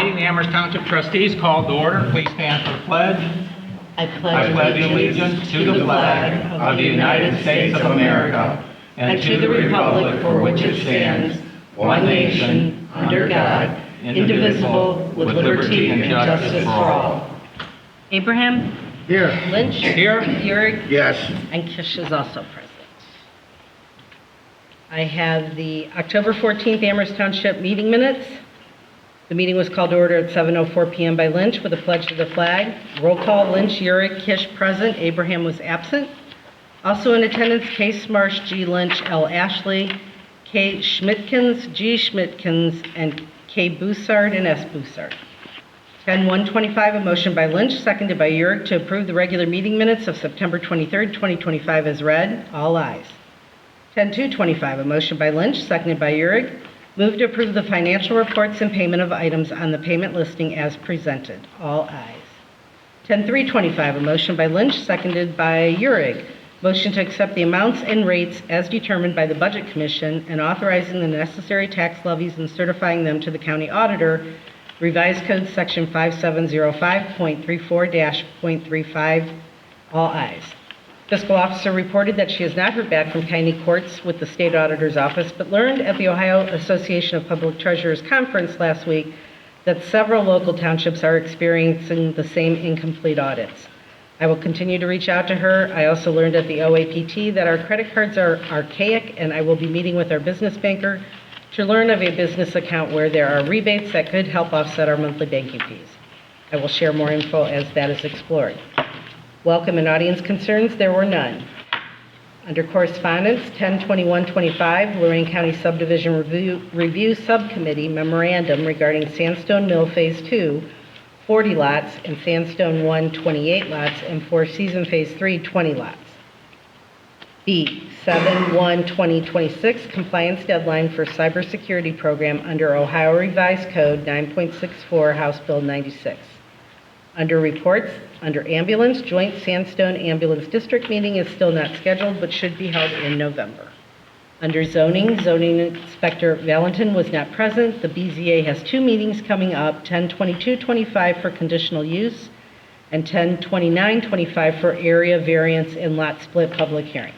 Meeting the Amherst Township Trustees called to order. Please stand for the pledge. I I pledge allegiance to the flag of the United States of America and to the republic for which it stands, one nation, under God, indivisible, with liberty and justice for all. Abraham? Here. Lynch? Here. Urick? Yes. And Kish is also present. I have the October 14th Amherst Township meeting minutes. The meeting was called to order at 7:04 p.m. by Lynch with a pledge to the flag. Roll call, Lynch, Urick, Kish present. Abraham was absent. Also in attendance, K. Smarsh, G. Lynch, L. Ashley, K. Schmidtkins, G. Schmidtkins, and K. Boussard and S. Boussard. 10:125, a motion by Lynch, seconded by Urick, to approve the regular meeting minutes of September 23rd, 2025 as read. All ayes. 10:225, a motion by Lynch, seconded by Urick. Move to approve the financial reports and payment of items on the payment listing as presented. All ayes. 10:325, a motion by Lynch, seconded by Urick. Motion to accept the amounts and rates as determined by the Budget Commission and authorizing the necessary tax levies and certifying them to the county auditor. Revised Code Section 5705.34-.35. All ayes. Fiscal officer reported that she has not heard back from county courts with the state auditor's office, but learned at the Ohio Association of Public Treasurers conference last week that several local townships are experiencing the same incomplete audits. I will continue to reach out to her. I also learned at the OAPT that our credit cards are archaic, and I will be meeting with our business banker to learn of a business account where there are rebates that could help offset our monthly banking fees. I will share more info as that is explored. Welcome and audience concerns, there were none. Under correspondence, 10/21/25, Lorraine County Subdivision Review Subcommittee Memorandum regarding Sandstone Mill Phase 2, 40 lots, and Sandstone 1, 28 lots, and Four Season Phase 3, 20 lots. B, 7/1/2026, compliance deadline for cybersecurity program under Ohio Revised Code 9.64, House Bill 96. Under reports, under ambulance, joint Sandstone Ambulance District meeting is still not scheduled but should be held in November. Under zoning, zoning inspector Valentin was not present. The BZA has two meetings coming up, 10/22/25 for conditional use and 10/29/25 for area variance and lot split public hearing.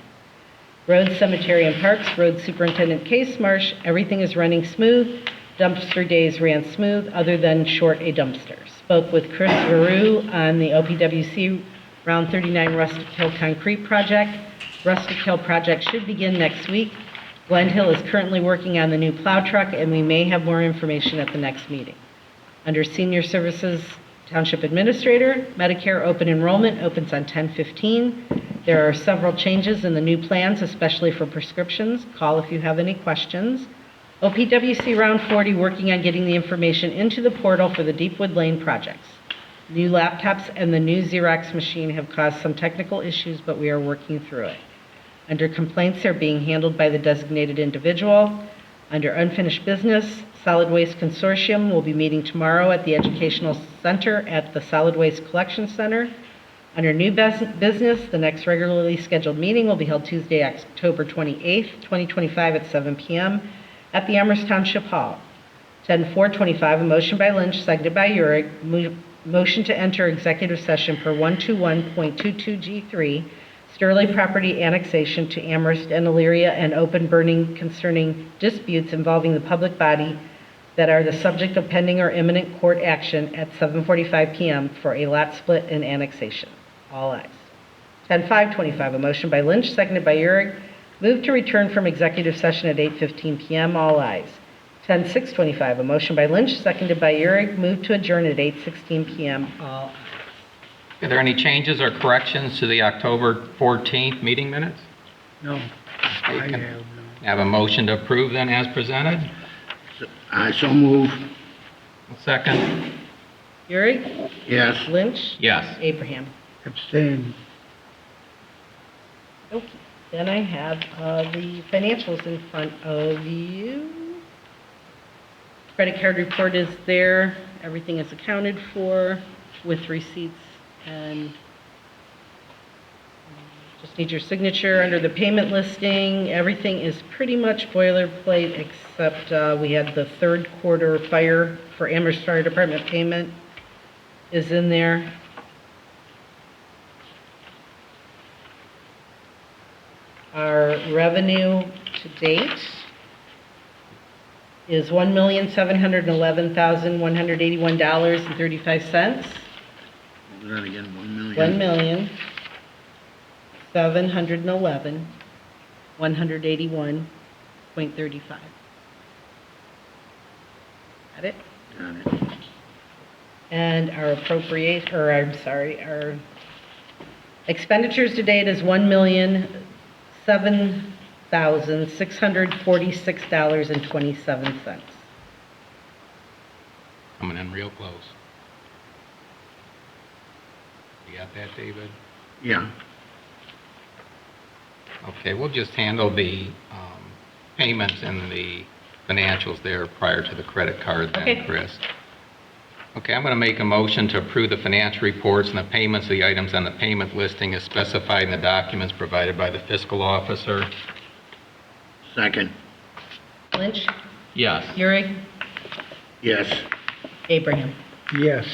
Road, cemetery, and parks, road superintendent Case Marsh, everything is running smooth. Dumpster days ran smooth other than short a dumpster. Spoke with Chris Veru on the OPWC Round 39 Rustic Hill Concrete Project. Rustic Hill project should begin next week. Glen Hill is currently working on the new plow truck, and we may have more information at the next meeting. Under Senior Services Township Administrator, Medicare open enrollment opens on 10/15. There are several changes in the new plans, especially for prescriptions. Call if you have any questions. OPWC Round 40 working on getting the information into the portal for the Deepwood Lane projects. New laptops and the new Xerox machine have caused some technical issues, but we are working through it. Under complaints, they're being handled by the designated individual. Under unfinished business, Solid Waste Consortium will be meeting tomorrow at the Educational Center at the Solid Waste Collection Center. Under new business, the next regularly scheduled meeting will be held Tuesday, October 28th, 2025 at 7 p.m. at the Amherst Township Hall. 10/4/25, a motion by Lynch, seconded by Urick, motion to enter executive session per 121.22G3, Sterling property annexation to Amherst and Elyria and open burning concerning disputes involving the public body that are the subject of pending or imminent court action at 7:45 p.m. for a lot split and annexation. All ayes. 10/5/25, a motion by Lynch, seconded by Urick, move to return from executive session at 8:15 p.m. All ayes. 10/6/25, a motion by Lynch, seconded by Urick, move to adjourn at 8:16 p.m. All ayes. Are there any changes or corrections to the October 14th meeting minutes? No. I have no. Have a motion to approve then as presented? I so move. Second? Urick? Yes. Lynch? Yes. Abraham. Abstain. Okay. Then I have the financials in front of you. Credit card report is there. Everything is accounted for with receipts and Just need your signature under the payment listing. Everything is pretty much boilerplate, except we had the third quarter fire for Amherst Fire Department payment is in there. Our revenue to date is $1,711,181.35. Hold that again, 1 million. $1,711,181.35. Got it? Got it. And our our expenditures to date is $1,007,646.27. Coming in real close. You got that, David? Yeah. Okay, we'll just handle the payments and the financials there prior to the credit card then, Okay. Chris. Okay, I'm going to make a motion to approve the financial reports and the payments of the items on the payment listing as specified in the documents provided by the fiscal officer. Second. Lynch? Yes. Euring? Yes. Abraham? Yes.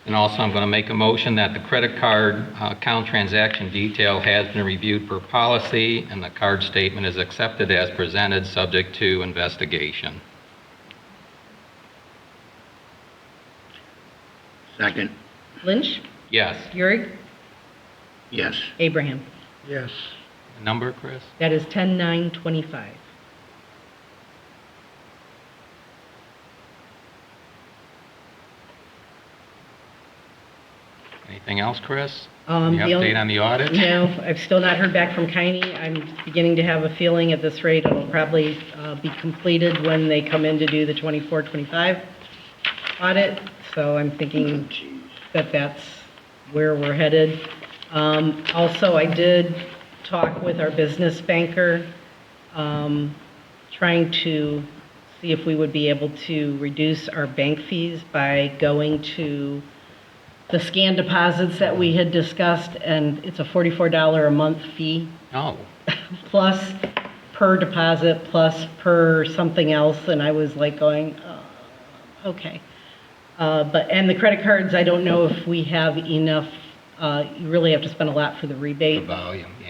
And also, I'm going to make a motion that the credit card account transaction detail has been reviewed per policy, and the card statement is accepted as presented, subject to investigation. Second. Lynch? Yes. Euring? Yes. Abraham? Yes. Number, Chris? That is 10-9-25. Anything else, Chris? The Any only- update on the audit? No, I've still not heard back from Kiney. I'm beginning to have a feeling at this rate it'll probably be completed when they come in to do the 24-25 audit. So I'm thinking that that's where we're headed. Also, I did talk with our business banker, trying to see if we would be able to reduce our bank fees by going to the scan deposits that we had discussed, and it's a $44 a month fee, No. plus per deposit, plus per something else, and I was like going, okay. And the credit cards, I don't know if we have enough, you really have to spend a lot for the The rebate. volume, yeah.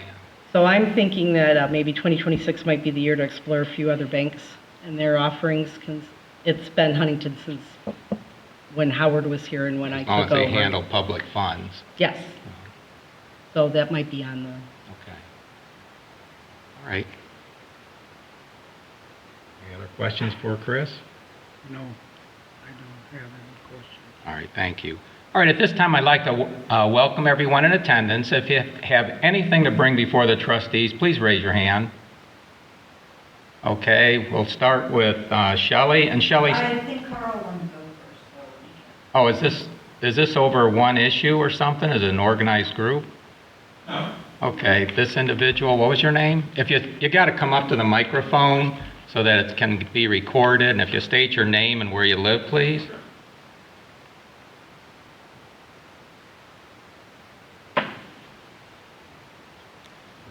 So I'm thinking that maybe 2026 might be the year to explore a few other banks and their offerings, because it's been Huntington since when Howard was here and when I As long as took over. they handle public funds. Yes. So that might be on the, Okay. All right. Any other questions for Chris? No, I don't have any questions. All right, thank you. All right, at this time, I'd like to welcome everyone in attendance. If you have anything to bring before the trustees, please raise your hand. Okay, we'll start with Shelley. And Shelley, I think Carl wanted to go first, so. oh, is this over one issue or something? Is it an organized group? No. Okay, this individual, what was your name? If you got to come up to the microphone so that it can be recorded, and if you state your name and where you live, please.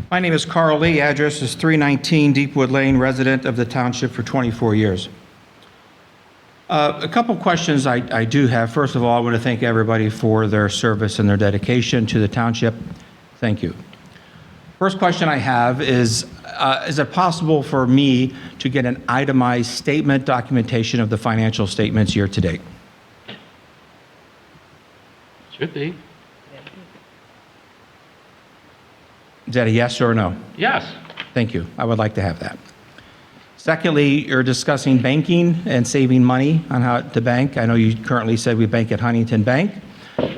My name is Carl Lee. Address is 319 Deepwood Lane, resident of the township for 24 years. A couple questions I do have. First of all, I want to thank everybody for their service and their dedication to the township. Thank you. First question I have is it possible for me to get an itemized statement documentation of the financial statements year to date? Should be. Is that a yes or a no? Yes. Thank you. I would like to have that. Secondly, you're discussing banking and saving money on how to bank. I know you currently said we bank at Huntington Bank.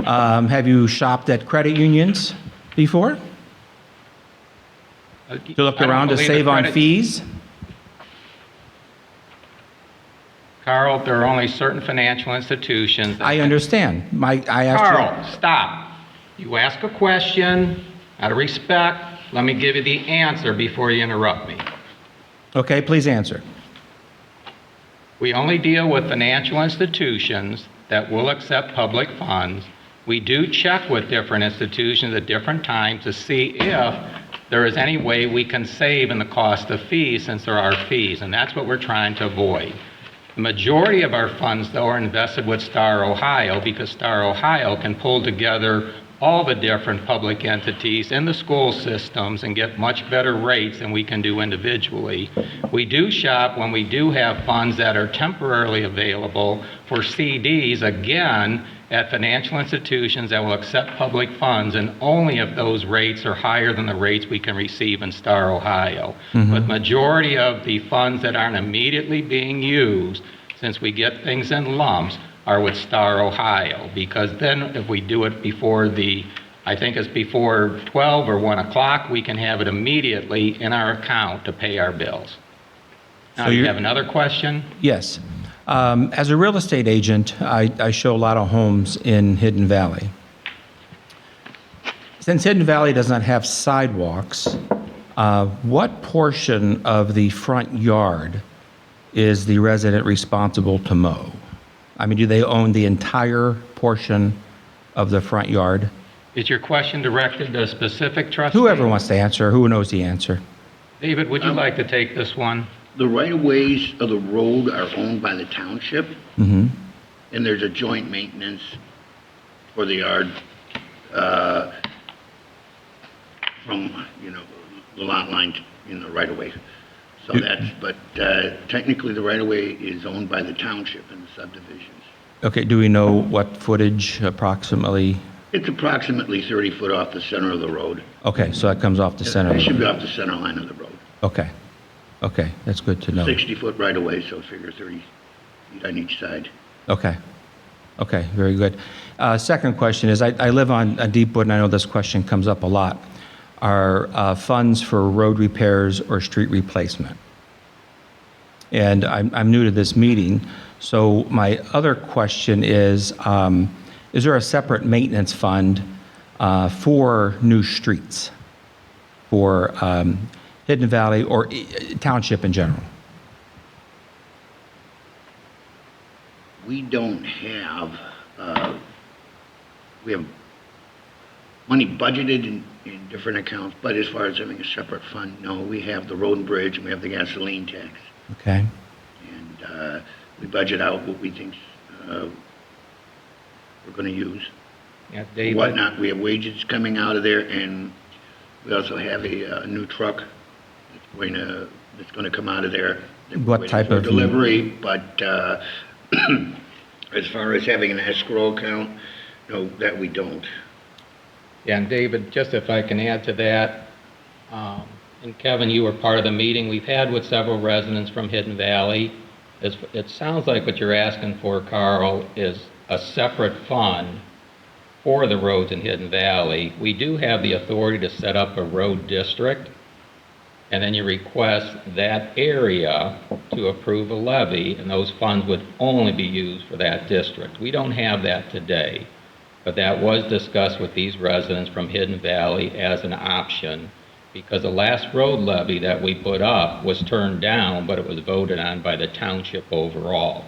Have you shopped at credit unions before? To look around to save on fees? Carl, there are only certain financial institutions. that- I understand. I asked you. Carl, stop. You ask a question, out of respect, let me give you the answer before you interrupt me. Okay, please answer. We only deal with financial institutions that will accept public funds. We do check with different institutions at different times to see if there is any way we can save in the cost of fees, since there are fees, and that's what we're trying to avoid. The majority of our funds, though, are invested with Star Ohio, because Star Ohio can pull together all the different public entities in the school systems and get much better rates than we can do individually. We do shop when we do have funds that are temporarily available for CDs, again, at financial institutions that will accept public funds, and only if those rates are higher than the rates we can receive in Star Ohio. But majority of the funds that aren't immediately being used, since we get things in lumps, are with Star Ohio, because then if we do it before I think it's before 12 or 1 o'clock, we can have it immediately in our account to pay our bills. Now, So you you're- have another question? Yes. As a real estate agent, I show a lot of homes in Hidden Valley. Since Hidden Valley does not have sidewalks, what portion of the front yard is the resident responsible to mow? I mean, do they own the entire portion of the front yard? Is your question directed to a specific trustee? Whoever wants to answer, who knows the answer? David, would you like to take this one? The right-of-ways of the road are owned by the township, and there's a joint maintenance for the yard from, the lot line in the right-of-way. So but technically, the right-of-way is owned by the township and the subdivisions. Okay, do we know what footage approximately? It's approximately 30 foot off the center of the road. Okay, so that comes off the center. It should be off the center line of the road. Okay, okay, that's good to know. 60 foot right-of-way, so figure 30 feet on each side. Okay, okay, very good. Second question is, I live on Deepwood, and I know this question comes up a lot. Are funds for road repairs or street replacement? And I'm new to this meeting, so my other question is there a separate maintenance fund for new streets for Hidden Valley or township in general? We don't have, we have money budgeted in different accounts, but as far as having a separate fund, no, we have the road and bridge, and we have the gasoline tax. Okay, And we budget out what we think we're going to use. Yeah, David? Whatnot, we have wages coming out of there, and we also have a new truck that's going to come out of there. What type of- Delivery, but as far as having an escrow account, no, that we don't. Yeah, and David, just if I can add to that, and Kevin, you were part of the meeting we've had with several residents from Hidden Valley. It sounds like what you're asking for, Carl, is a separate fund for the roads in Hidden Valley. We do have the authority to set up a road district, and then you request that area to approve a levy, and those funds would only be used for that district. We don't have that today, but that was discussed with these residents from Hidden Valley as an option, because the last road levy that we put up was turned down, but it was voted on by the township overall.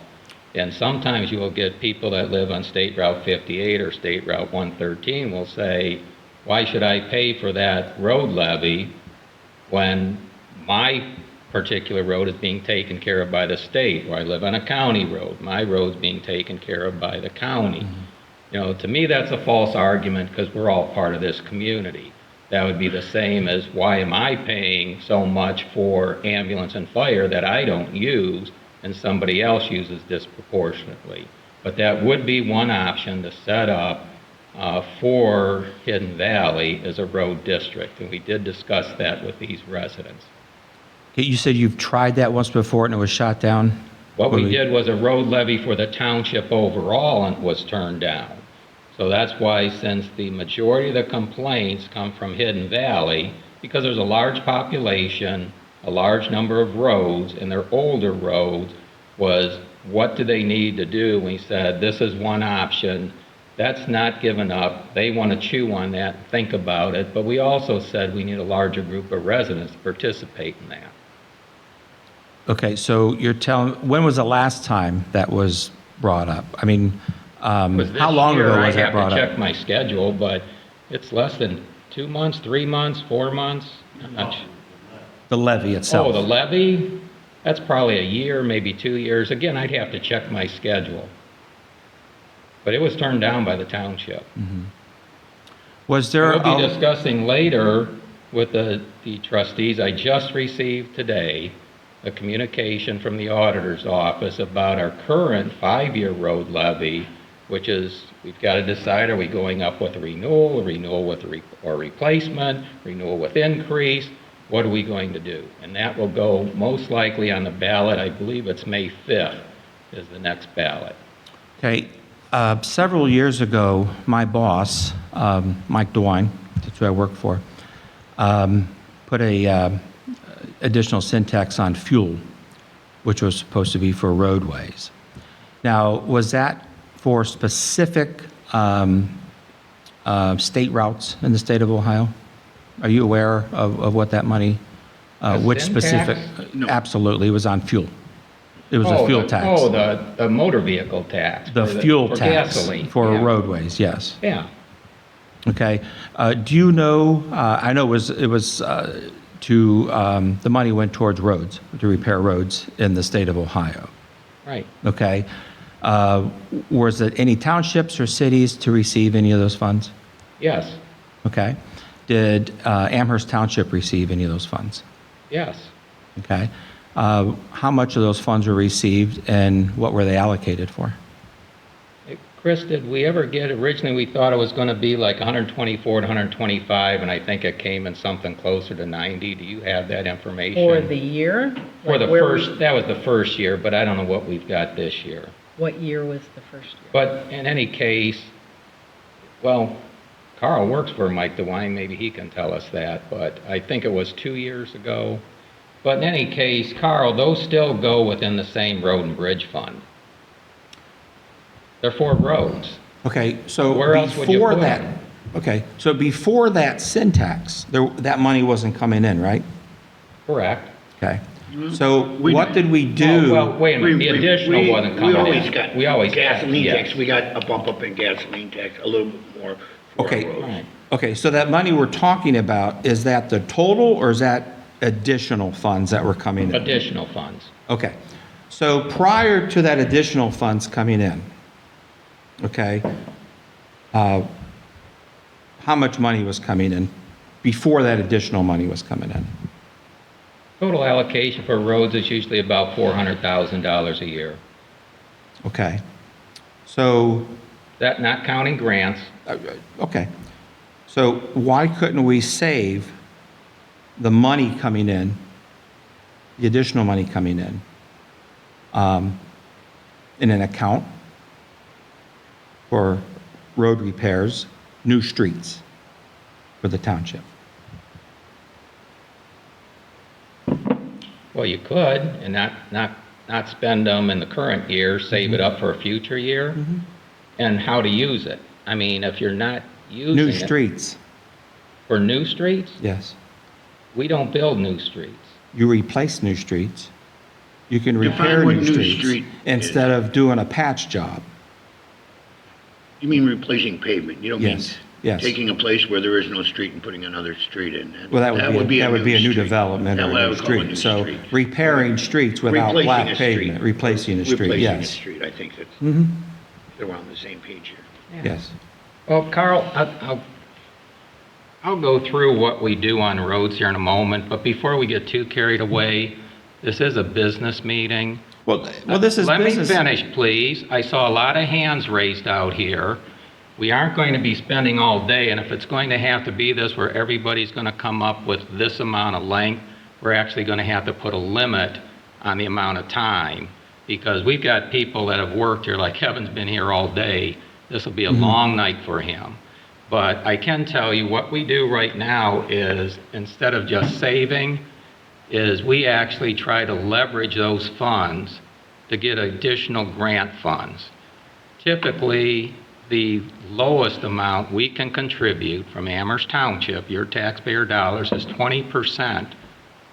And sometimes you will get people that live on State Route 58 or State Route 113 will say, why should I pay for that road levy when my particular road is being taken care of by the state, or I live on a county road, my road's being taken care of by the county. To me, that's a false argument, because we're all part of this community. That would be the same as, why am I paying so much for ambulance and fire that I don't use and somebody else uses disproportionately? But that would be one option to set up for Hidden Valley as a road district, and we did discuss that with these residents. You said you've tried that once before and it was shot down? What we did was a road levy for the township overall, and was turned down. So that's why, since the majority of the complaints come from Hidden Valley, because there's a large population, a large number of roads, and they're older roads, was what do they need to do? We said, this is one option. That's not given up. They want to chew on that, think about it, but we also said we need a larger group of residents to participate in that. Okay, so you're telling, when was the last time that was brought up? I mean, Was this How long year, ago was that I brought have to up? check my schedule, but it's less than 2 months, 3 months, 4 months? I'm not su- The levy itself? Oh, the levy? That's probably a year, maybe 2 years. Again, I'd have to check my schedule. But it was turned down by the township. Was there? We'll be a- discussing later with the trustees. I just received today a communication from the auditor's office about our current 5-year road levy, which is, we've got to decide, are we going up with a renewal with or replacement, renewal with increase? What are we going to do? And that will go most likely on the ballot. I believe it's May 5th is the next ballot. Okay, several years ago, my boss, Mike DeWine, that's who I work for, put a additional sin tax on fuel, which was supposed to be for roadways. Now, was that for specific state routes in the state of Ohio? Are you aware of what that money, which sin specific? tax? No. Absolutely, it was on fuel. It was a fuel tax. Oh, the motor vehicle tax. The for fuel for tax gasoline. for Yeah. roadways, yes. Yeah. Okay. Do you know, I know it was the money went towards roads, to repair roads in the state of Ohio. Right. Okay. Was it any townships or cities to receive any of those funds? Yes. Okay. Did Amherst Township receive any of those funds? Yes. Okay. How much of those funds were received and what were they allocated for? Chris, did we ever get, originally we thought it was going to be like 124 to 125, and I think it came in something closer to 90. Do you have that information? For the year? For the Like where first, that was the first year, but I don't know what we've got this year. What year was the first year? But in any case, well, Carl works for Mike DeWine, maybe he can tell us that, but I think it was 2 years ago. But in any case, Carl, those still go within the same road and bridge fund. They're for roads. Okay, so Where else would you before put that, them? okay, so before that sin tax, that money wasn't coming in, right? Correct. Okay. So We- what did we do? Well, wait a minute, the additional wasn't coming in. We always got. We always had, Gasoline yes. tax, we got a bump up in gasoline tax, a little bit more for Okay. our roads. Right. Okay, so that money we're talking about, is that the total or is that additional funds that were coming in? Additional funds. Okay, so prior to that additional funds coming in, okay, how much money was coming in before that additional money was coming in? Total allocation for roads is usually about $400,000 a year. Okay, so, That not counting grants. okay, so why couldn't we save the money coming in, the additional money coming in an account for road repairs, new streets for the township? Well, you could, and not spend them in the current year, save it up for a future year. And how to use it. I mean, if you're not using New it streets, for new streets, yes. we don't build new streets. You replace new streets. You can Define repair what new new streets street instead of doing a patch job. You mean replacing pavement? You don't mean Yes, yes. taking a place where there is no street and putting another street in? Well, that would be a new street. development or That's a what I new would call a street. new So street. repairing streets without Replacing black a street. pavement, replacing a street, Replacing a yes. street, I think that's, Mhm, they're on the same page here. yes. Well, Carl, I'll go through what we do on roads here in a moment, but before we get too carried away, this is a business meeting. Well, this is Let me business. finish, please. I saw a lot of hands raised out here. We aren't going to be spending all day, and if it's going to have to be this where everybody's going to come up with this amount of length, we're actually going to have to put a limit on the amount of time, because we've got people that have worked here, like Kevin's been here all day. This will be a long night for him. But I can tell you what we do right now is, instead of just saving, is we actually try to leverage those funds to get additional grant funds. Typically, the lowest amount we can contribute from Amherst Township, your taxpayer dollars, is 20%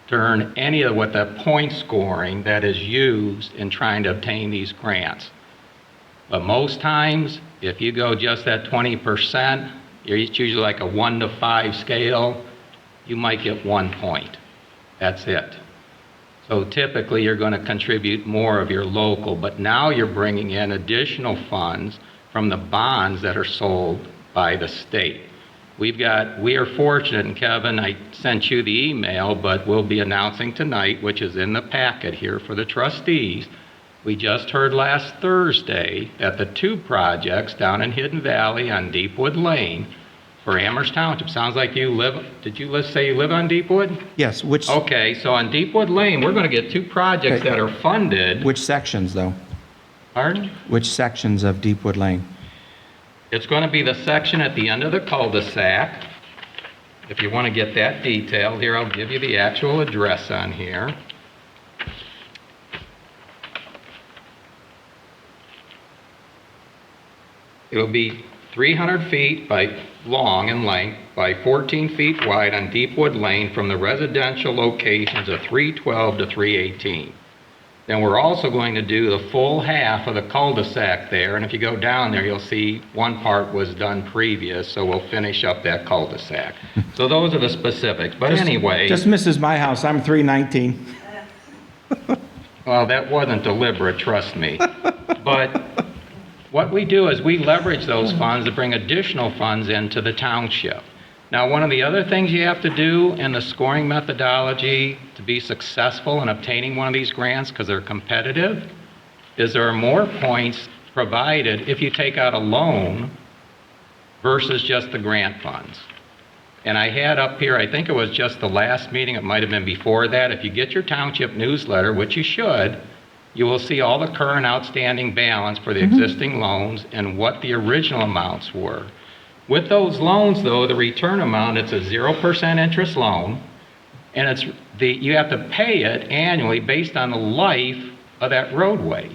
to earn any of what the point scoring that is used in trying to obtain these grants. But most times, if you go just at 20%, it's usually like a 1 to 5 scale, you might get 1 point. That's it. So typically, you're going to contribute more of your local, but now you're bringing in additional funds from the bonds that are sold by the state. We are fortunate, and Kevin, I sent you the email, but we'll be announcing tonight, which is in the packet here for the trustees. We just heard last Thursday that the 2 projects down in Hidden Valley on Deepwood Lane for Amherst Township, sounds like you live, say you live on Deepwood? Yes, which, Okay, so on Deepwood Lane, we're going to get 2 projects Okay. that are funded. which sections, though? Pardon? Which sections of Deepwood Lane? It's going to be the section at the end of the cul-de-sac. If you want to get that detailed, here, I'll give you the actual address on here. It'll be 300 feet by long in length by 14 feet wide on Deepwood Lane from the residential locations of 312 to 318. Then we're also going to do the full half of the cul-de-sac there, and if you go down there, you'll see one part was done previous, so we'll finish up that cul-de-sac. So those are the specifics, but anyway, Just misses my house, I'm 319. well, that wasn't deliberate, trust me. But what we do is we leverage those funds to bring additional funds into the township. Now, one of the other things you have to do in the scoring methodology to be successful in obtaining one of these grants, because they're competitive, is there are more points provided if you take out a loan versus just the grant funds. And I had up here, I think it was just the last meeting, it might have been before that, if you get your township newsletter, which you should, you will see all the current outstanding balance for the existing loans and what the original amounts were. With those loans, though, the return amount, it's a 0% interest loan, and you have to pay it annually based on the life of that roadway.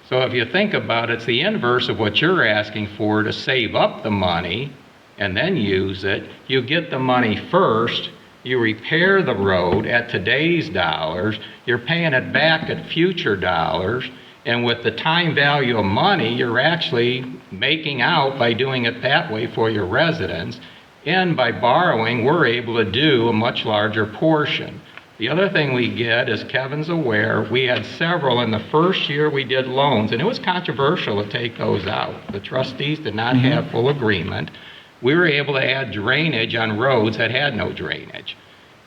So if you think about it, it's the inverse of what you're asking for to save up the money and then use it. You get the money first, you repair the road at today's dollars, you're paying it back at future dollars, and with the time value of money, you're actually making out by doing it that way for your residents. And by borrowing, we're able to do a much larger portion. The other thing we get, as Kevin's aware, we had several in the first year we did loans, and it was controversial to take those out. The trustees did not have full agreement. We were able to add drainage on roads that had no drainage.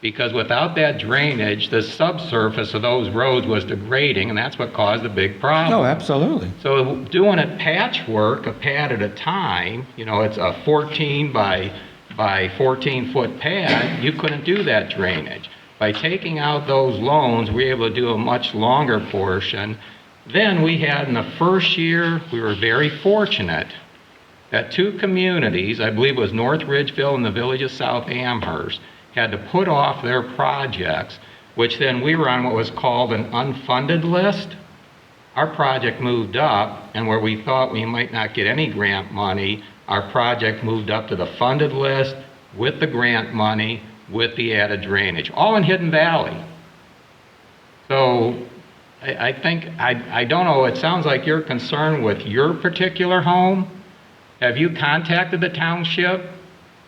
Because without that drainage, the subsurface of those roads was degrading, and that's what caused the big problem. Oh, absolutely. So doing it patchwork, a pad at a time, it's a 14 by 14 foot pad, you couldn't do that drainage. By taking out those loans, we were able to do a much longer portion. Then we had in the first year, we were very fortunate that 2 communities, I believe it was North Ridgeville and the village of South Amherst, had to put off their projects, which then we were on what was called an unfunded list. Our project moved up, and where we thought we might not get any grant money, our project moved up to the funded list with the grant money, with the added drainage, all in Hidden Valley. So I think, I don't know, it sounds like you're concerned with your particular home. Have you contacted the township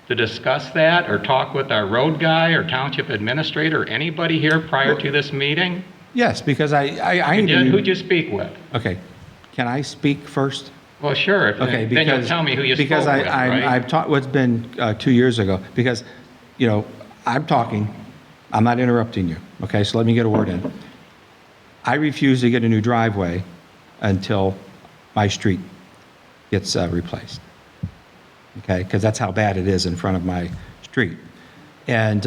to discuss that, or talk with our road guy or township administrator or anybody here prior to this meeting? Yes, because I You did? knew. Who'd you speak with? Okay, can I speak first? Well, sure. Okay, Then you'll because, tell me who you spoke because with, right? I've taught, what's been 2 years ago, because, I'm talking, I'm not interrupting you, okay, so let me get a word in. I refuse to get a new driveway until my street gets replaced, okay, because that's how bad it is in front of my street. And,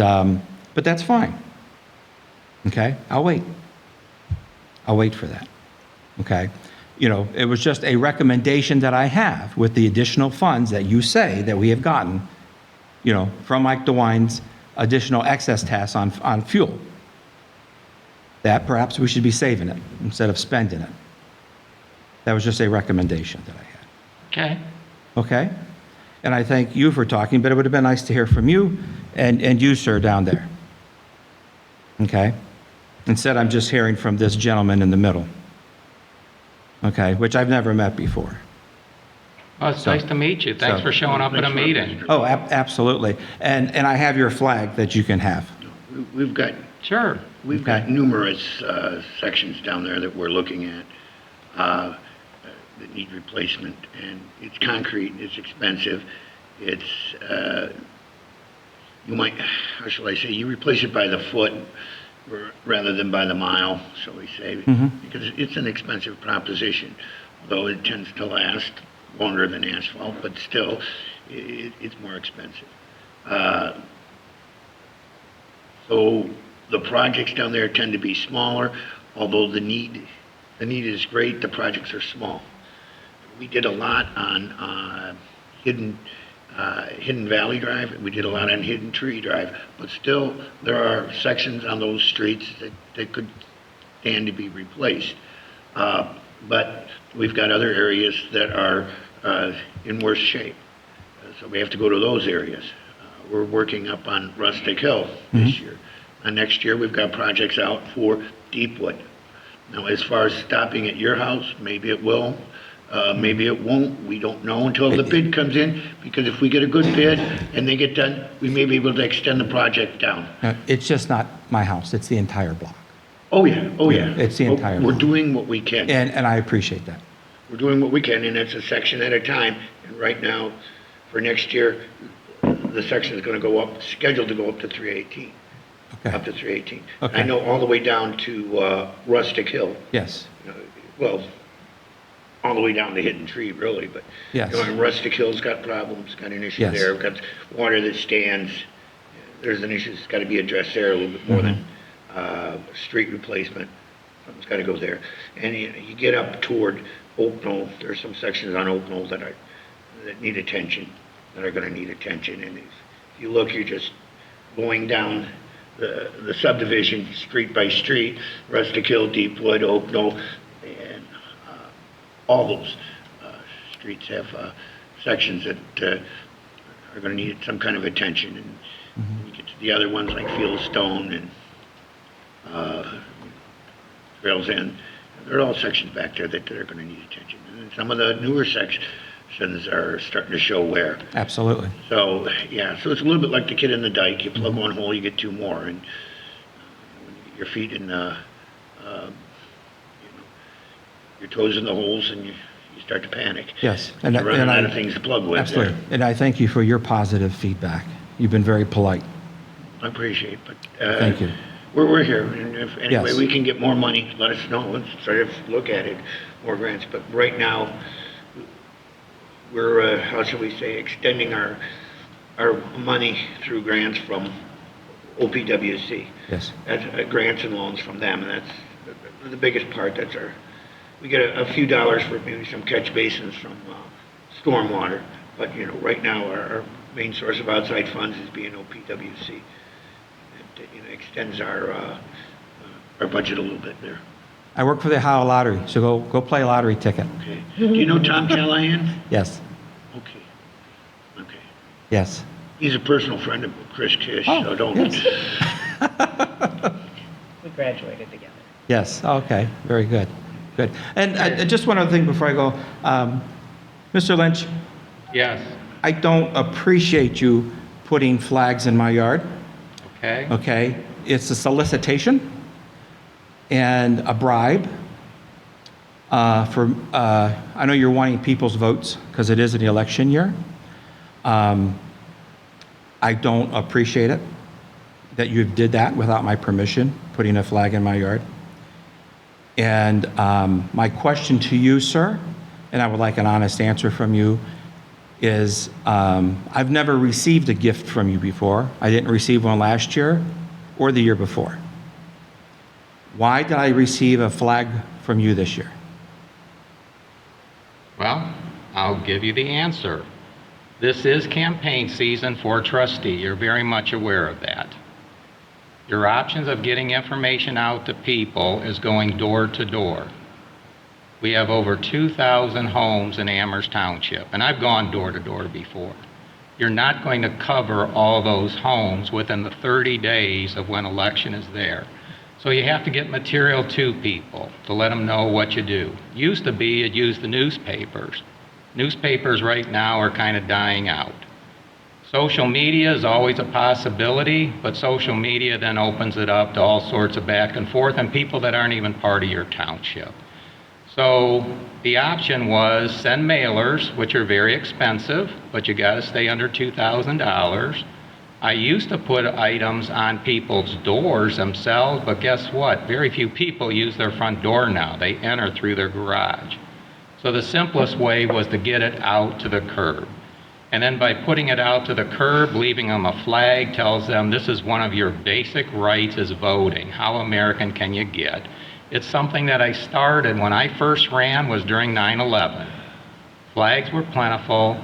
but that's fine, okay, I'll wait for that, okay? It was just a recommendation that I have with the additional funds that you say that we have gotten, from Mike DeWine's additional excess tax on fuel, that perhaps we should be saving it instead of spending it. That was just a recommendation that I had. Okay. Okay? And I thank you for talking, but it would have been nice to hear from you and you, sir, down there. Okay? Instead, I'm just hearing from this gentleman in the middle. Okay? Which I've never met before. Well, it's So- nice to meet you. Thanks so- for showing up at a Thanks for meeting. Mr. Oh, absolutely. And I have your flag that you can have. We've got Sure. We've got Okay. numerous sections down there that we're looking at that need replacement, and it's concrete, it's expensive, it's, you might, how shall I say, you replace it by the foot rather than by the mile, shall we say, because it's an expensive proposition, though it tends to last longer than asphalt, but still, it's more expensive. So the projects down there tend to be smaller, although the need is great, the projects are small. We did a lot on Hidden Valley Drive, we did a lot on Hidden Tree Drive, but still, there are sections on those streets that could stand to be replaced. But we've got other areas that are in worse shape, so we have to go to those areas. We're working up on Rustic Hill this year. Next year, we've got projects out for Deepwood. Now, as far as stopping at your house, maybe it will, maybe it won't. We don't know until the bid comes in, because if we get a good bid and they get done, we may be able to extend the project down. It's just not my house, it's the entire block. Oh, yeah, oh, yeah. It's the entire We're block. doing what we can. And I appreciate that. We're doing what we can, and it's a section at a time. And right now, for next year, the section is going to go up, scheduled to go up to 318. Okay. Up to 318. Okay. I know all the way down to Rustic Hill. Yes, Well, all the way down to Hidden Tree, really, but. Yes. And Rustic Hill's got problems, got an issue Yes. there. We've got water that stands. There's an issue that's got to be addressed there a little bit more than street replacement. Something's got to go there. And you get up toward Oak Knoll, there's some sections on Oak Knoll that need attention, that are going to need attention. And if you look, you're just going down the subdivision, street by street, Rustic Hill, Deepwood, Oak Knoll, and all those streets have sections that are going to need some kind of attention. And when you get to the other ones like Fieldstone and Trails End, there are all sections back there that are going to need attention. And some of the newer sections are starting to show wear. absolutely. So, yeah, so it's a little bit like the kid in the dike. You plug one hole, you get two more. And when you get your feet in your toes in the holes, and you start to panic. Yes. You're running out of things to plug with. Absolutely. There. And I thank you for your positive feedback. You've been very polite. I appreciate it, but Thank you. we're here, and if any way Yes. we can get more money, let us know. Let's try to look at it, more grants. But right now, we're how shall we say, extending our money through grants from OPWC. Yes. That's grants and loans from them, and that's the biggest part. That's we get a few dollars for maybe some catch basins from stormwater, but right now our main source of outside funds is being OPWC. It extends our budget a little bit there. I work for the Ohio Lottery, so go play a lottery ticket. Okay. Do you know Tom Callahan? Yes, Okay. Okay. yes. He's a personal friend of Chris Kish, Oh, so don't. yes. We graduated together. Yes, okay, very good, good. And just one other thing before I go. Mr. Lynch, Yes. I don't appreciate you putting flags in my yard, Okay. okay? It's a solicitation and a bribe I know you're wanting people's votes because it is an election year. I don't appreciate it that you did that without my permission, putting a flag in my yard. And my question to you, sir, and I would like an honest answer from you, is I've never received a gift from you before. I didn't receive one last year or the year before. Why did I receive a flag from you this year? Well, I'll give you the answer. This is campaign season for trustee. You're very much aware of that. Your options of getting information out to people is going door to door. We have over 2,000 homes in Amherst Township, and I've gone door to door before. You're not going to cover all those homes within the 30 days of when election is there. So you have to get material to people to let them know what you do. Used to be you'd use the newspapers. Newspapers right now are kind of dying out. Social media is always a possibility, but social media then opens it up to all sorts of back and forth and people that aren't even part of your township. So the option was send mailers, which are very expensive, but you got to stay under $2,000. I used to put items on people's doors themselves, but guess what? Very few people use their front door now. They enter through their garage. So the simplest way was to get it out to the curb. And then by putting it out to the curb, leaving them a flag tells them this is one of your basic rights is voting. How American can you get? It's something that I started when I first ran was during 9/11. Flags were plentiful,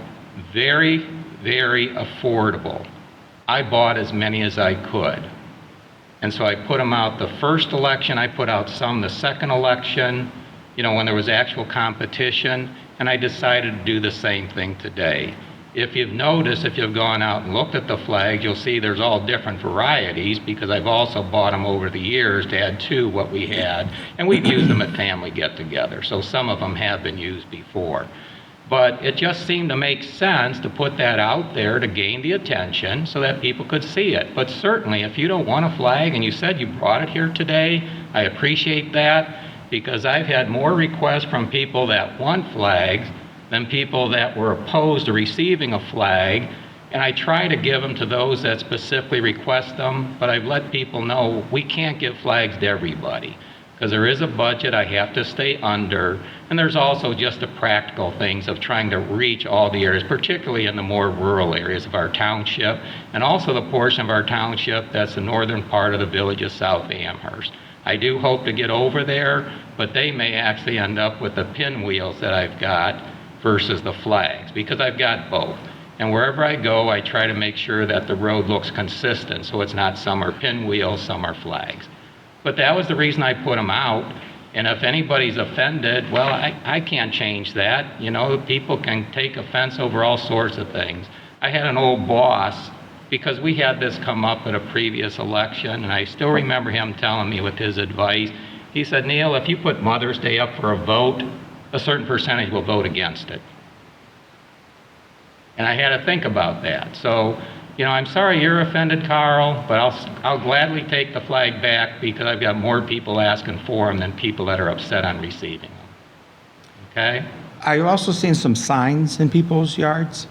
very, very affordable. I bought as many as I could. And so I put them out the first election, I put out some the second election, when there was actual competition, and I decided to do the same thing today. If you've noticed, if you've gone out and looked at the flags, you'll see there's all different varieties because I've also bought them over the years to add to what we had, and we've used them at family get-together, so some of them have been used before. But it just seemed to make sense to put that out there to gain the attention so that people could see it. But certainly, if you don't want a flag and you said you brought it here today, I appreciate that because I've had more requests from people that want flags than people that were opposed to receiving a flag. And I try to give them to those that specifically request them, but I've let people know we can't give flags to everybody because there is a budget I have to stay under, and there's also just the practical things of trying to reach all the areas, particularly in the more rural areas of our township, and also the portion of our township that's the northern part of the village of South Amherst. I do hope to get over there, but they may actually end up with the pinwheels that I've got versus the flags, because I've got both. And wherever I go, I try to make sure that the road looks consistent, so it's not some are pinwheels, some are flags. But that was the reason I put them out. And if anybody's offended, well, I can't change that. People can take offense over all sorts of things. I had an old boss, because we had this come up at a previous election, and I still remember him telling me with his advice, he said, Neil, if you put Mother's Day up for a vote, a certain percentage will vote against it. And I had to think about that. So, I'm sorry you're offended, Carl, but I'll gladly take the flag back because I've got more people asking for them than people that are upset on receiving them. Okay? I've also seen some signs in people's yards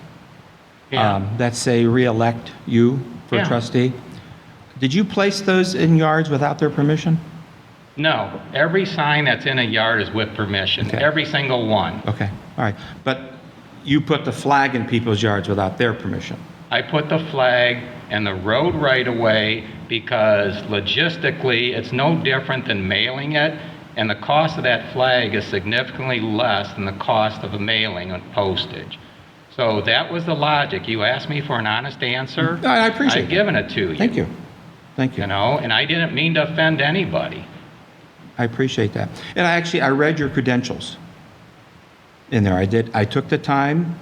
that say re-elect you for Yeah. trustee. Did you place those in yards without their permission? No, every sign that's in a yard is with permission, Okay. every single one. Okay, all right. But you put the flag in people's yards without their permission? I put the flag in the road right away because logistically, it's no different than mailing it, and the cost of that flag is significantly less than the cost of the mailing and postage. So that was the logic. You asked me for an honest answer. I appreciate I've that. given it to you. Thank you. Thank you. And I didn't mean to offend anybody. I appreciate that. And I read your credentials in there. I took the time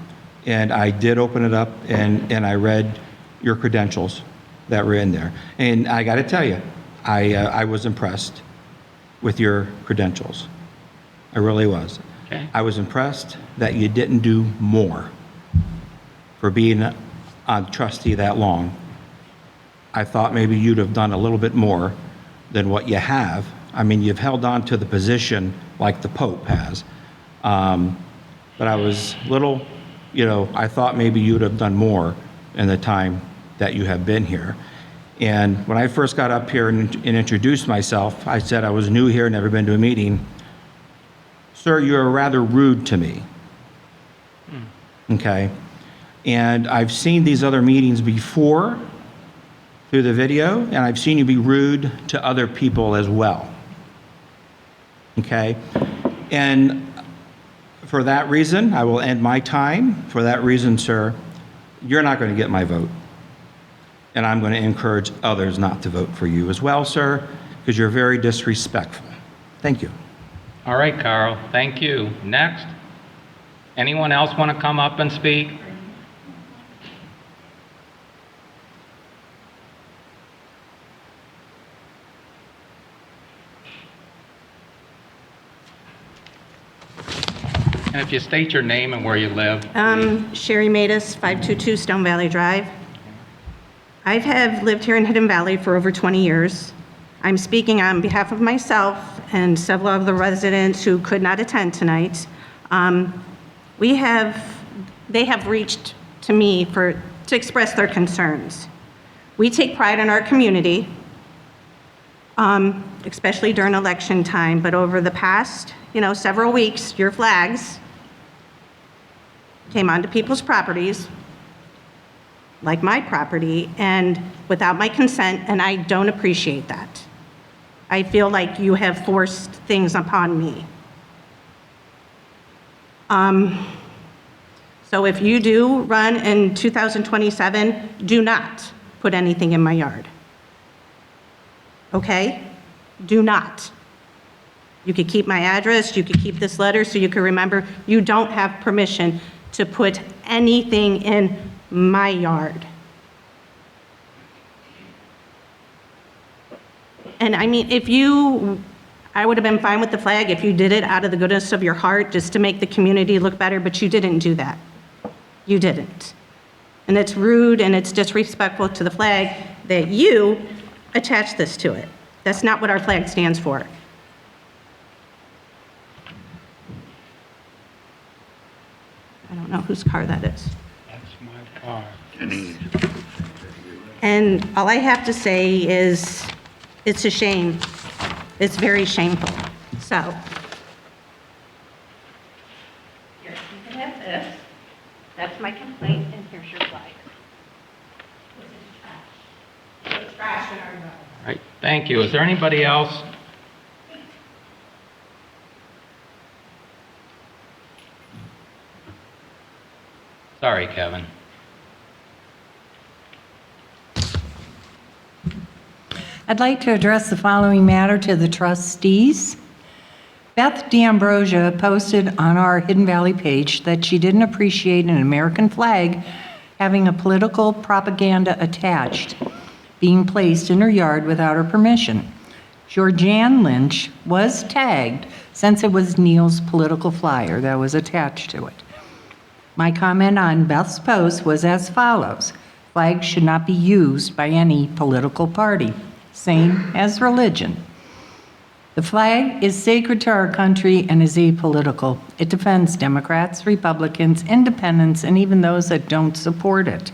and I did open it up and I read your credentials that were in there. And I got to tell you, I was impressed with your credentials. I really was. Okay. I was impressed that you didn't do more for being a trustee that long. I thought maybe you'd have done a little bit more than what you have. I mean, you've held on to the position like the Pope has. But I was little, I thought maybe you'd have done more in the time that you have been here. And when I first got up here and introduced myself, I said I was new here, never been to a meeting. Sir, you're rather rude to me. Okay? And I've seen these other meetings before through the video, and I've seen you be rude to other people as well. Okay? And for that reason, I will end my time. For that reason, sir, you're not going to get my vote. And I'm going to encourage others not to vote for you as well, sir, because you're very disrespectful. Thank you. All right, Carl, thank you. Next. Anyone else want to come up and speak? And if you state your name and where you live. Sherry Matus, 522 Stone Valley Drive. I have lived here in Hidden Valley for over 20 years. I'm speaking on behalf of myself and several of the residents who could not attend tonight. They have reached to me to express their concerns. We take pride in our community, especially during election time, but over the past, several weeks, your flags came onto people's properties, like my property, and without my consent, and I don't appreciate that. I feel like you have forced things upon me. So if you do run in 2027, do not put anything in my yard. Okay? Do not. You could keep my address, you could keep this letter so you can remember you don't have permission to put anything in my yard. And I mean, I would have been fine with the flag if you did it out of the goodness of your heart just to make the community look better, but you didn't do that. You didn't. And it's rude and it's disrespectful to the flag that you attach this to it. That's not what our flag stands for. I don't know whose car that is. That's my car. And all I have to say is, it's a shame. It's very shameful. So, here, you can have this. That's my complaint, and here's your flag. It's trash in our yard. All right, thank you. Is there anybody else? Sorry, Kevin. I'd like to address the following matter to the trustees. Beth D'Ambrosia posted on our Hidden Valley page that she didn't appreciate an American flag having a political propaganda attached, being placed in her yard without her permission. Georgianne Lynch was tagged since it was Neil's political flyer that was attached to it. My comment on Beth's post was as follows: flags should not be used by any political party, same as religion. The flag is sacred to our country and is apolitical. It defends Democrats, Republicans, independents, and even those that don't support it.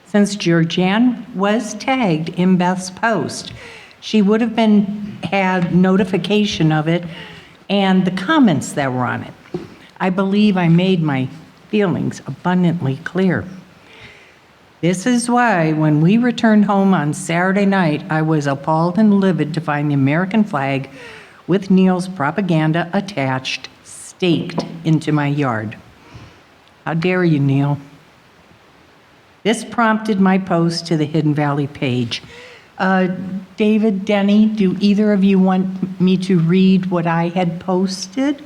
Since Georgianne was tagged in Beth's post, she would have had notification of it and the comments that were on it. I believe I made my feelings abundantly clear. This is why when we returned home on Saturday night, I was appalled and livid to find the American flag with Neil's propaganda attached, staked into my yard. How dare you, Neil? This prompted my post to the Hidden Valley page. David, Denny, do either of you want me to read what I had posted?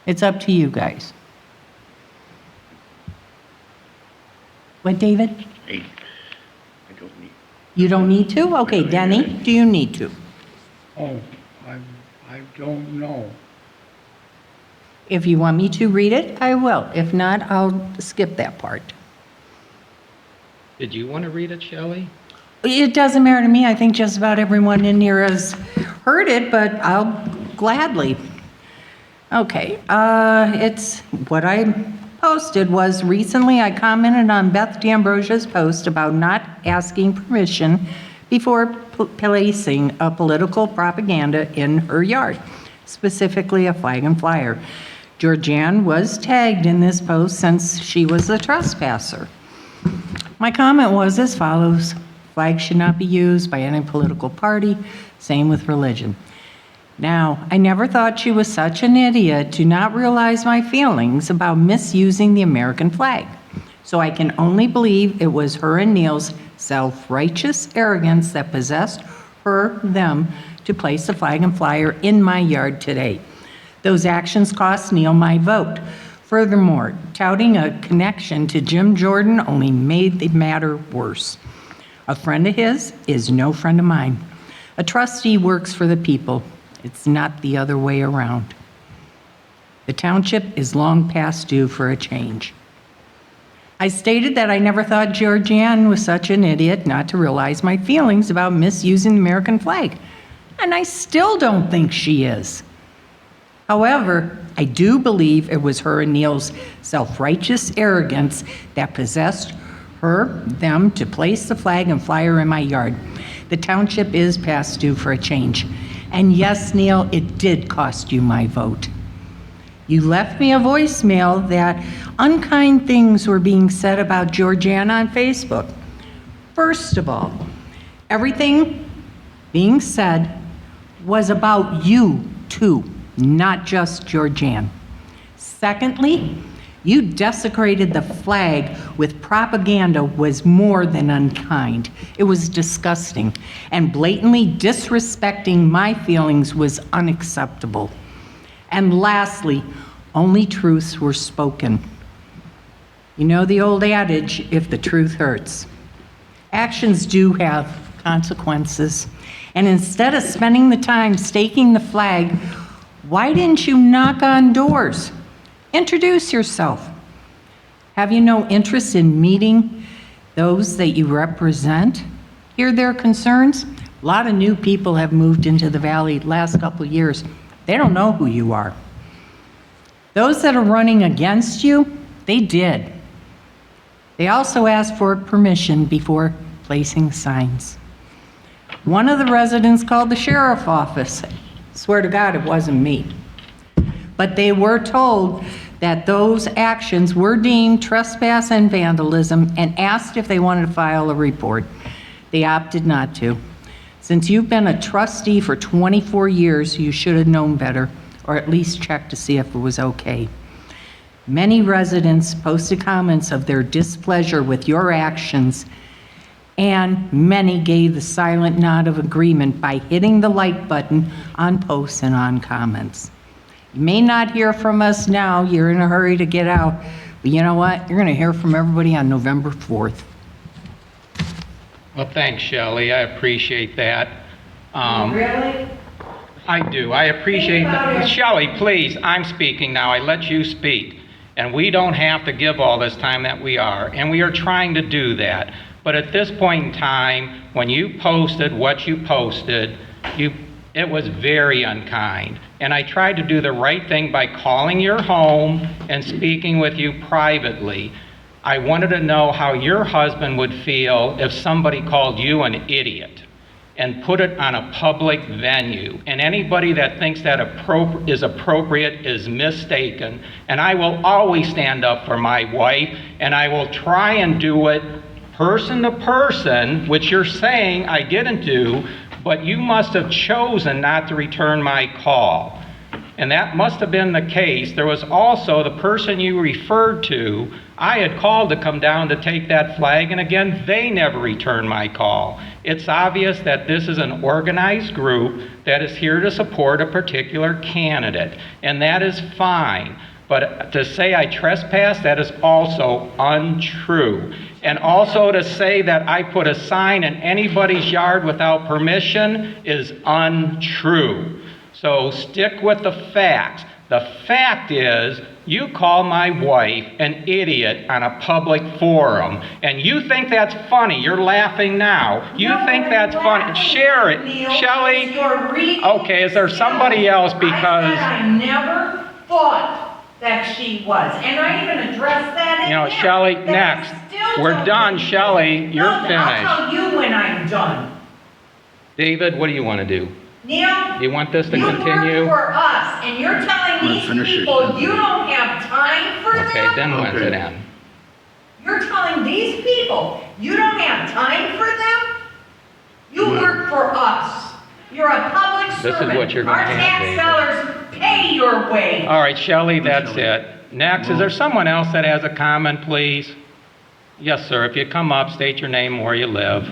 It's up to you guys. What, David? I don't need. You don't need to? Okay, Denny, do you need to? Oh, I don't know. If you want me to read it, I will. If not, I'll skip that part. Did you want to read it, Shelley? It doesn't matter to me. I think just about everyone in here has heard it, but I'll gladly. Okay, it's what I posted was recently I commented on Beth D'Ambrosia's post about not asking permission before placing a political propaganda in her yard, specifically a flag and flyer. Georgianne was tagged in this post since she was a trespasser. My comment was as follows: flags should not be used by any political party, same with religion. Now, I never thought she was such an idiot to not realize my feelings about misusing the American flag. So I can only believe it was her and Neil's self-righteous arrogance that possessed them to place the flag and flyer in my yard today. Those actions cost Neil my vote. Furthermore, touting a connection to Jim Jordan only made the matter worse. A friend of his is no friend of mine. A trustee works for the people. It's not the other way around. The township is long past due for a change. I stated that I never thought Georgianne was such an idiot not to realize my feelings about misusing the American flag, and I still don't think she is. However, I do believe it was her and Neil's self-righteous arrogance that possessed them to place the flag and flyer in my yard. The township is past due for a change. And yes, Neil, it did cost you my vote. You left me a voicemail that unkind things were being said about Georgianne on Facebook. First of all, everything being said was about you too, not just Georgianne. Secondly, you desecrated the flag with propaganda was more than unkind. It was disgusting, and blatantly disrespecting my feelings was unacceptable. And lastly, only truths were spoken. You know the old adage, if the truth hurts. Actions do have consequences. And instead of spending the time staking the flag, why didn't you knock on doors? Introduce yourself. Have you no interest in meeting those that you represent? Hear their concerns? A lot of new people have moved into the valley last couple of years. They don't know who you are. Those that are running against you, they did. They also asked for permission before placing signs. One of the residents called the sheriff's office. Swear to God, it wasn't me. But they were told that those actions were deemed trespass and vandalism and asked if they wanted to file a report. They opted not to. Since you've been a trustee for 24 years, you should have known better, or at least checked to see if it was okay. Many residents posted comments of their displeasure with your actions, and many gave the silent nod of agreement by hitting the like button on posts and on comments. You may not hear from us now, you're in a hurry to get out, but you know what? You're gonna hear from everybody on November 4th. Well, thanks, Shelley. I appreciate that. Really? I do. I appreciate that. Shelley, please, I'm speaking now. I let you speak. And we don't have to give all this time that we are. And we are trying to do that. But at this point in time, when you posted what you posted, it was very unkind. And I tried to do the right thing by calling your home and speaking with you privately. I wanted to know how your husband would feel if somebody called you an idiot and put it on a public venue. And anybody that thinks that is appropriate is mistaken. And I will always stand up for my wife, and I will try and do it person to person, which you're saying I didn't do, but you must have chosen not to return my call. And that must have been the case. There was also the person you referred to, I had called to come down to take that flag, and again, they never returned my call. It's obvious that this is an organized group that is here to support a particular candidate, and that is fine. But to say I trespassed, that is also untrue. And also to say that I put a sign in anybody's yard without permission is untrue. So stick with the facts. The fact is, you call my wife an idiot on a public forum, and you think that's funny. You're laughing now. You think that's funny. Share it. Shelley? Okay, is there somebody else? Because I never thought that she was, and I even addressed that. You know, Shelley, next. We're done, Shelley. You're finished. I'll tell you when I'm done. David, what do you want to do? Neil, You want this to you continue? work for us, and you're telling these people you don't have time for them? Okay, then when's it end? You're telling these people you don't have time for them? You work for us. You're a public servant. This is what you're gonna Our have, tax David. dollars pay your wage. All right, Shelley, that's it. Next, is there someone else that has a comment, please? Yes, sir. If you come up, state your name and where you live.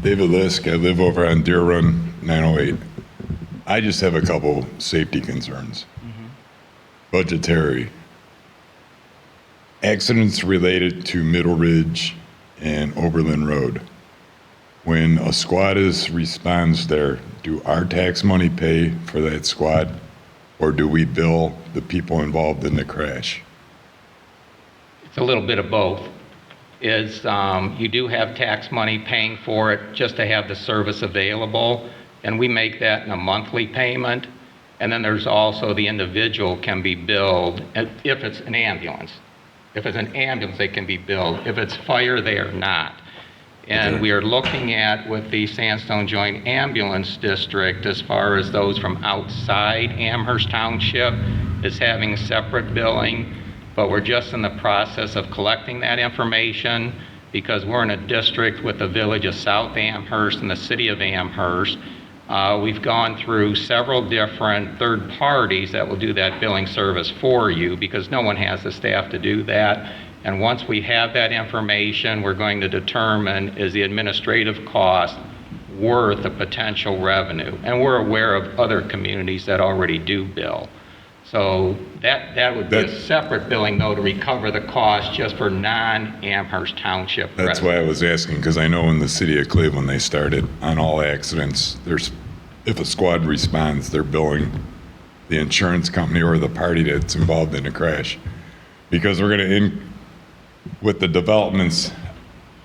David Lisk, I live over on Deer Run 908. I just have a couple safety concerns. Budgetary. Accidents related to Middle Ridge and Oberlin Road. When a squad responds there, do our tax money pay for that squad, or do we bill the people involved in the crash? It's a little bit of both. You do have tax money paying for it just to have the service available, and we make that in a monthly payment. And then there's also the individual can be billed if it's an ambulance. If it's an ambulance, they can be billed. If it's fire, they are not. And Okay. we are looking at with the Sandstone Joint Ambulance District, as far as those from outside Amherst Township, is having separate billing. But we're just in the process of collecting that information because we're in a district with the village of South Amherst and the city of Amherst. We've gone through several different third parties that will do that billing service for you because no one has the staff to do that. And once we have that information, we're going to determine is the administrative cost worth the potential revenue. And we're aware of other communities that already do bill. So that would be a separate billing, though, to recover the cost just for non-Amherst Township That's residents. why I was asking, because I know in the city of Cleveland, they started on all accidents, if a squad responds, they're billing the insurance company or the party that's involved in the crash. Because we're going with the developments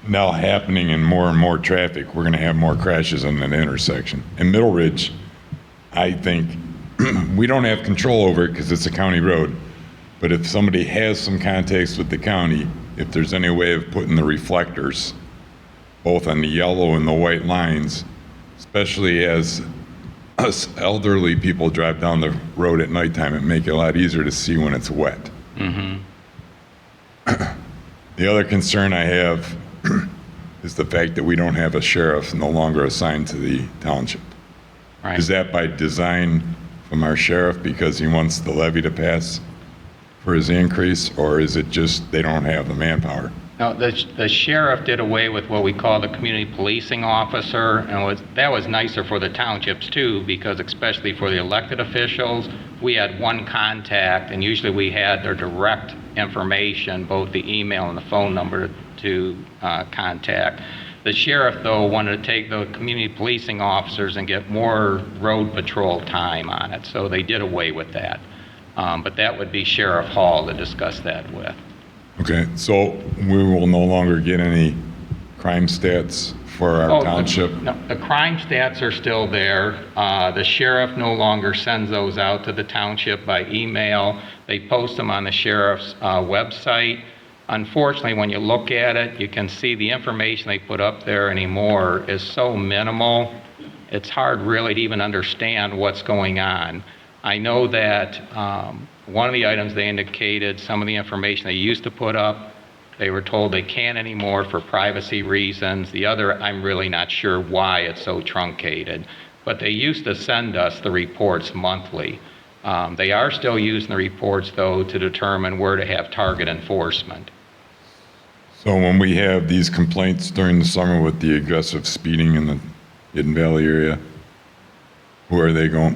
now happening and more traffic, we're going to have more crashes in that intersection. In Middle Ridge, I think we don't have control over it because it's a county road. But if somebody has some contacts with the county, if there's any way of putting the reflectors both on the yellow and the white lines, especially as us elderly people drive down the road at nighttime, it make it a lot easier to see when it's wet. The other concern I have is the fact that we don't have a sheriff no longer assigned to the township. Right. Is that by design from our sheriff because he wants the levy to pass for his increase, or is it just they don't have the manpower? No, the sheriff did away with what we call the community policing officer, and that was nicer for the townships too, because especially for the elected officials, we had one contact, and usually we had their direct information, both the email and the phone number to contact. The sheriff, though, wanted to take the community policing officers and get more road patrol time on it, so they did away with that. But that would be Sheriff Hall to discuss that with. Okay, so we will no longer get any crime stats for our township? No, the crime stats are still there. The sheriff no longer sends those out to the township by email. They post them on the sheriff's website. Unfortunately, when you look at it, you can see the information they put up there anymore is so minimal, it's hard really to even understand what's going on. I know that one of the items they indicated, some of the information they used to put up, they were told they can't anymore for privacy reasons. The other, I'm really not sure why it's so truncated. But they used to send us the reports monthly. They are still using the reports, though, to determine where to have target enforcement. So when we have these complaints during the summer with the aggressive speeding in the Hidden Valley area, where are they going?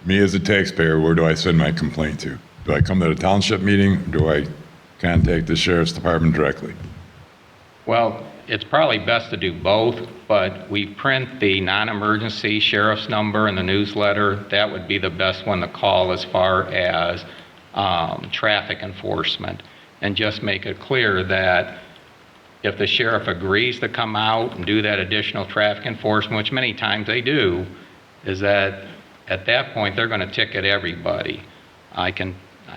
Me as a taxpayer, where do I send my complaint to? Do I come to the township meeting, or do I contact the sheriff's department directly? Well, it's probably best to do both, but we print the non-emergency sheriff's number in the newsletter. That would be the best one to call as far as traffic enforcement. And just make it clear that if the sheriff agrees to come out and do that additional traffic enforcement, which many times they do, is that at that point they're going to ticket everybody. I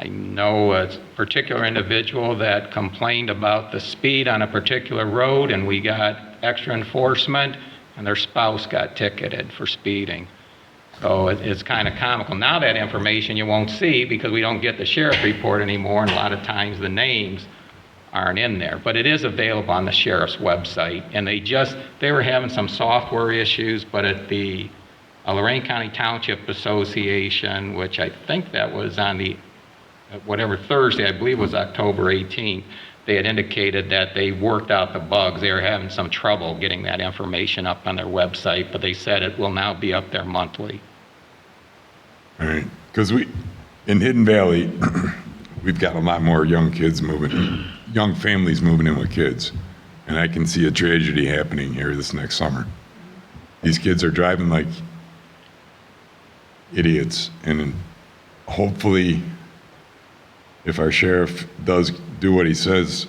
know a particular individual that complained about the speed on a particular road, and we got extra enforcement, and their spouse got ticketed for speeding. So it's kind of comical. Now that information you won't see because we don't get the sheriff report anymore, and a lot of times the names aren't in there. But it is available on the sheriff's website, and they were having some software issues, but at the Lorain County Township Association, which I think that was on the whatever Thursday, I believe was October 18th, they had indicated that they worked out the bugs. They were having some trouble getting that information up on their website, but they said it will now be up there monthly. All right, because in Hidden Valley, we've got a lot more young kids moving young families moving in with kids. And I can see a tragedy happening here this next summer. These kids are driving like idiots, and hopefully, if our sheriff does do what he says,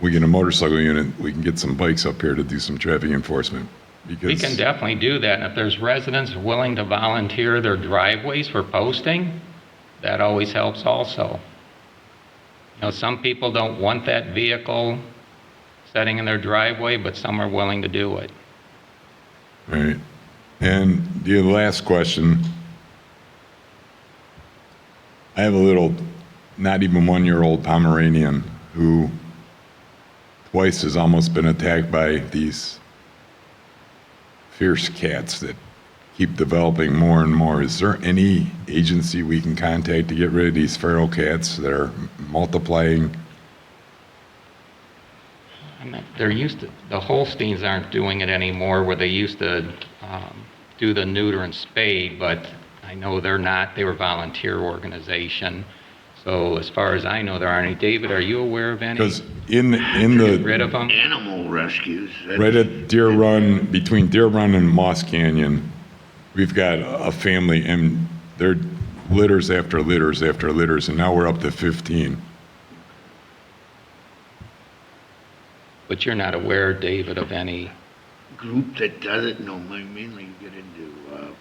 we get a motorcycle unit, we can get some bikes up here to do some traffic enforcement. We Because can definitely do that, and if there's residents willing to volunteer their driveways for posting, that always helps also. You know, some people don't want that vehicle sitting in their driveway, but some are willing to do it. Right. And the last question, I have a little, not even 1-year-old Pomeranian who twice has almost been attacked by these fierce cats that keep developing more and more. Is there any agency we can contact to get rid of these feral cats that are multiplying? I mean, the Holsteins aren't doing it anymore where they used to do the neuter and spade, but I know they're not. They were a volunteer organization. So as far as I know, there aren't any. David, are you aware of any? Because in Get rid the, of them? Animal rescues. right at Deer Run, between Deer Run and Moss Canyon, we've got a family, and they're litters after litters after litters, and now we're up to 15. But you're not aware, David, of any? Group that does it, no, mainly you get into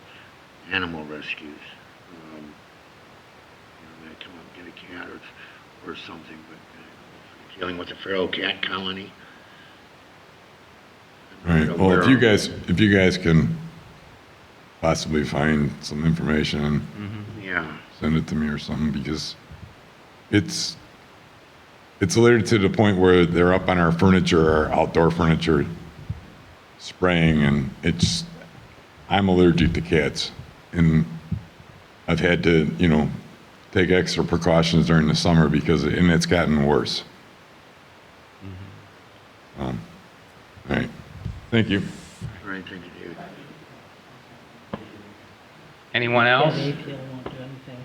animal rescues. They come up and get a cat or something, but dealing with the feral cat colony. Right. Well, if you guys can possibly find some information and Yeah. send it to me or something, because it's littered to the point where they're up on our furniture, our outdoor furniture, spraying, and I'm allergic to cats, and I've had to, take extra precautions during the summer and it's gotten worse. All right. Thank you. All right, thank you, David. Anyone else? Yeah, they feel it won't do anything.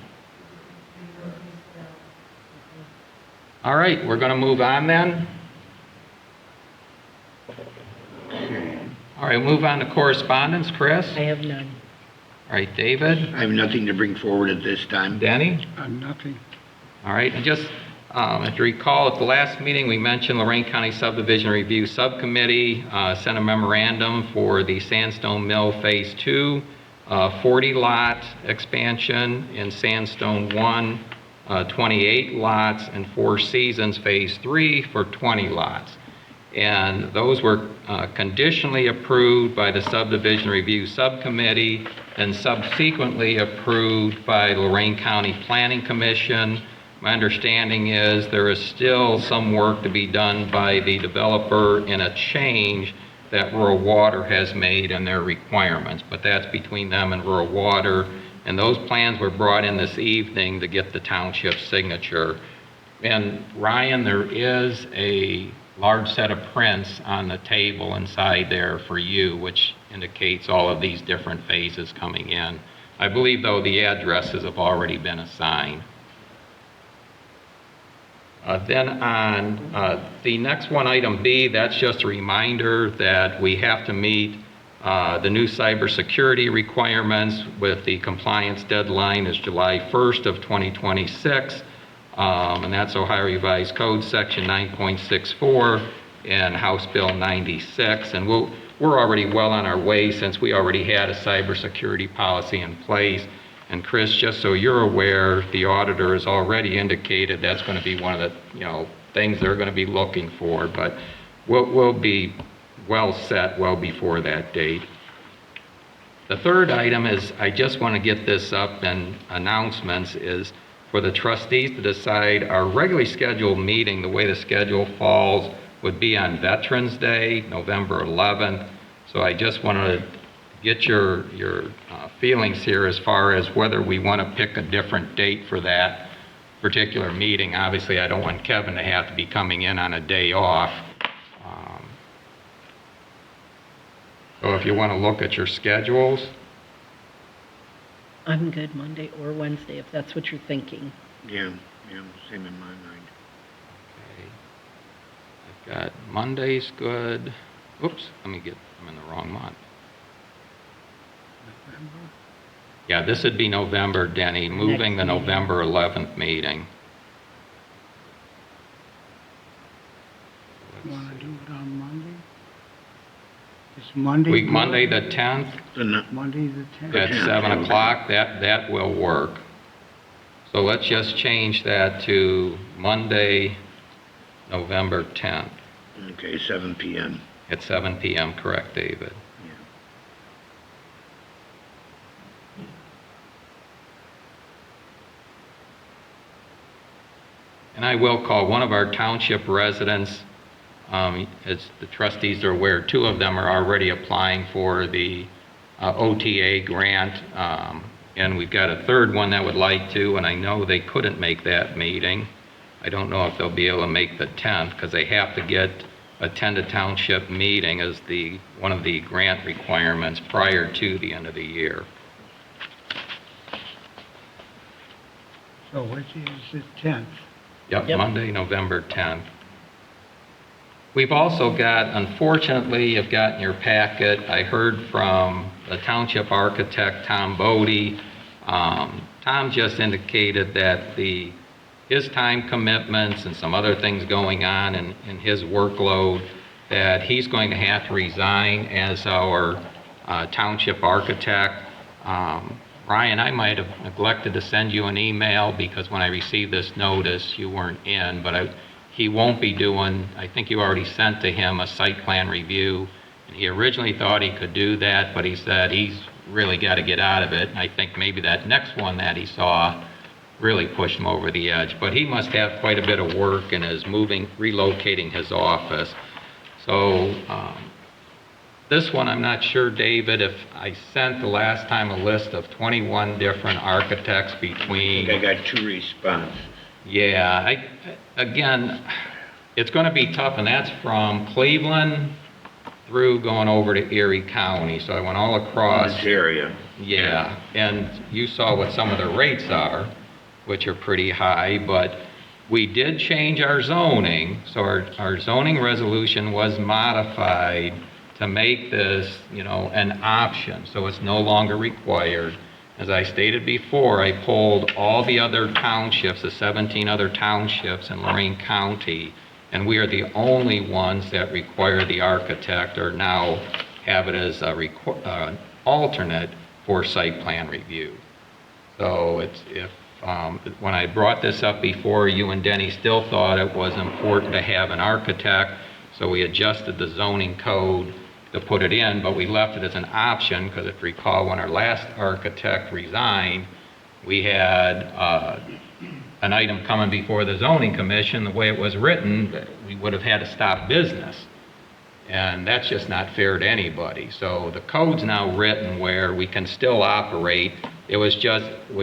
All right, we're going to move on then. All right, move on to correspondence. Chris? I have none. All right, David? I have nothing to bring forward at this time. Denny? Nothing. All right, and just, if you recall, at the last meeting, we mentioned Lorraine County Subdivision Review Subcommittee sent a memorandum for the Sandstone Mill Phase 2, 40-lot expansion in Sandstone 1, 28 lots, and Four Seasons Phase 3 for 20 lots. And those were conditionally approved by the Subdivision Review Subcommittee and subsequently approved by Lorraine County Planning Commission. My understanding is there is still some work to be done by the developer in a change that Rural Water has made in their requirements, but that's between them and Rural Water. And those plans were brought in this evening to get the township's signature. And Ryan, there is a large set of prints on the table inside there for you, which indicates all of these different phases coming in. I believe, though, the addresses have already been assigned. Then on the next one, item B, that's just a reminder that we have to meet the new cybersecurity requirements with the compliance deadline is July 1st of 2026. And that's Ohio Revised Code Section 9.64 and House Bill 96. And we're already well on our way since we already had a cybersecurity policy in place. And Chris, just so you're aware, the auditor has already indicated that's going to be one of the things they're going to be looking for. But we'll be well set well before that date. The third item is, I just want to get this up in announcements, is for the trustees to decide our regularly scheduled meeting, the way the schedule falls, would be on Veterans Day, November 11th. So I just wanted to get your feelings here as far as whether we want to pick a different date for that particular meeting. Obviously, I don't want Kevin to have to be coming in on a day off. So if you want to look at your schedules. I'm good Monday or Wednesday, if that's what you're thinking. Yeah, same in my mind. Got Monday's good. Oops, I'm in the wrong month. November? Yeah, this would be November, Denny, moving the November 11th meeting. You want to do it on Monday? It's Monday. good? Monday the 10th, Monday the 10th. at 7 o'clock, that will work. So let's just change that to Monday, November 10th, Okay, 7 PM. at 7 PM, correct, David? And I will call one of our township residents, as the trustees are aware, two of them are already applying for the OTA grant, and we've got a third one that would like to, and I know they couldn't make that meeting. I don't know if they'll be able to make the 10th, because they have to attend a township meeting as one of the grant requirements prior to the end of the year. So which is the 10th? Yep, Yep. Monday, November 10th. We've also got, unfortunately, you've got in your packet, I heard from the township architect, Tom Bodie. Tom just indicated that his time commitments and some other things going on in his workload, that he's going to have to resign as our township architect. Brian, I might have neglected to send you an email because when I received this notice, you weren't in, but he won't be doing, I think you already sent to him a site plan review. And he originally thought he could do that, but he said he's really got to get out of it. And I think maybe that next one that he saw really pushed him over the edge. But he must have quite a bit of work and is relocating his office. So this one, I'm not sure, David, if I sent the last time a list of 21 different architects I between. think I got 2 responses. Yeah, again, it's going to be tough, and that's from Cleveland through going over to Erie County. So I went all across. This area. Yeah, and you saw what some of the rates are, which are pretty high, but we did change our zoning. So our zoning resolution was modified to make this, an option, so it's no longer required. As I stated before, I pulled all the other townships, the 17 other townships in Lorraine County, and we are the only ones that require the architect or now have it as an alternate for site plan review. So when I brought this up before, you and Denny still thought it was important to have an architect, so we adjusted the zoning code to put it in, but we left it as an option, because if you recall, when our last architect resigned, we had an item coming before the zoning commission. The way it was written, we would have had to stop business, and that's just not fair to anybody. So the code's now written where we can still operate. It would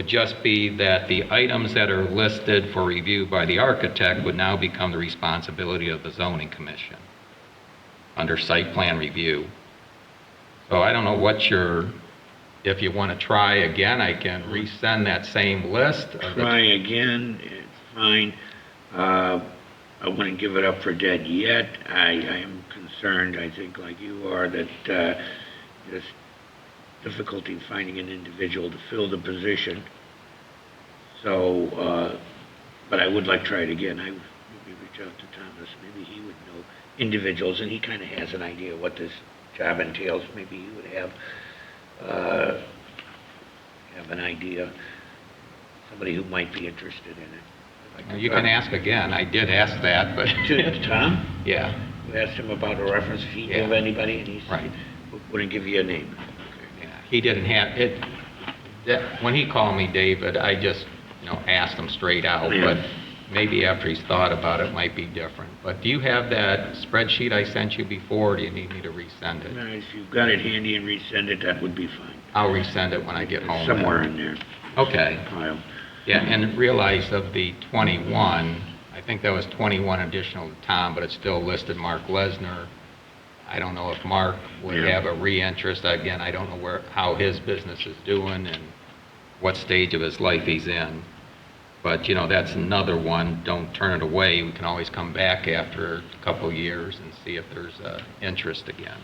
just be that the items that are listed for review by the architect would now become the responsibility of the zoning commission under site plan review. So I don't know if you want to try again, I can resend that same list. Try again, it's fine. I wouldn't give it up for dead yet. I am concerned, I think like you are, that there's difficulty finding an individual to fill the position. So, but I would like to try it again. I would maybe reach out to Thomas, maybe he would know individuals, and he kind of has an idea what this job entails. Maybe he would have an idea, somebody who might be interested in it. You can ask again. I did ask that, but To Tom? yeah. You asked him about a reference, if he knew of anybody, and he Right. wouldn't give you a name. Yeah, he didn't have it. When he called me, David, I just, asked him straight out. Yeah. But maybe after he's thought about it, might be different. But do you have that spreadsheet I sent you before, or do you need me to resend it? If you've got it handy and resend it, that would be fine. I'll resend it when I get home. Somewhere in there. Okay. File. Yeah, and realize of the 21, I think that was 21 additional to Tom, but it's still listed Mark Lesnar. I don't know if Mark would Yeah. have a re-interest. Again, I don't know how his business is doing and what stage of his life he's in. But, you know, that's another one, don't turn it away. We can always come back after a couple of years and see if there's interest again.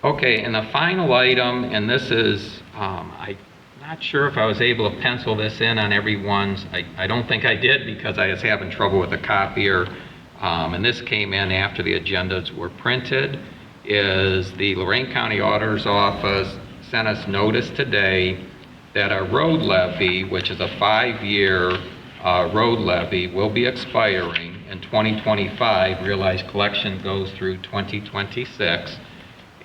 Okay, and the final item, and this is, I'm not sure if I was able to pencil this in on everyone's. I don't think I did because I was having trouble with the copier. And this came in after the agendas were printed, is the Lorraine County Auditor's Office sent us notice today that our road levy, which is a 5-year road levy, will be expiring in 2025. Realize collection goes through 2026.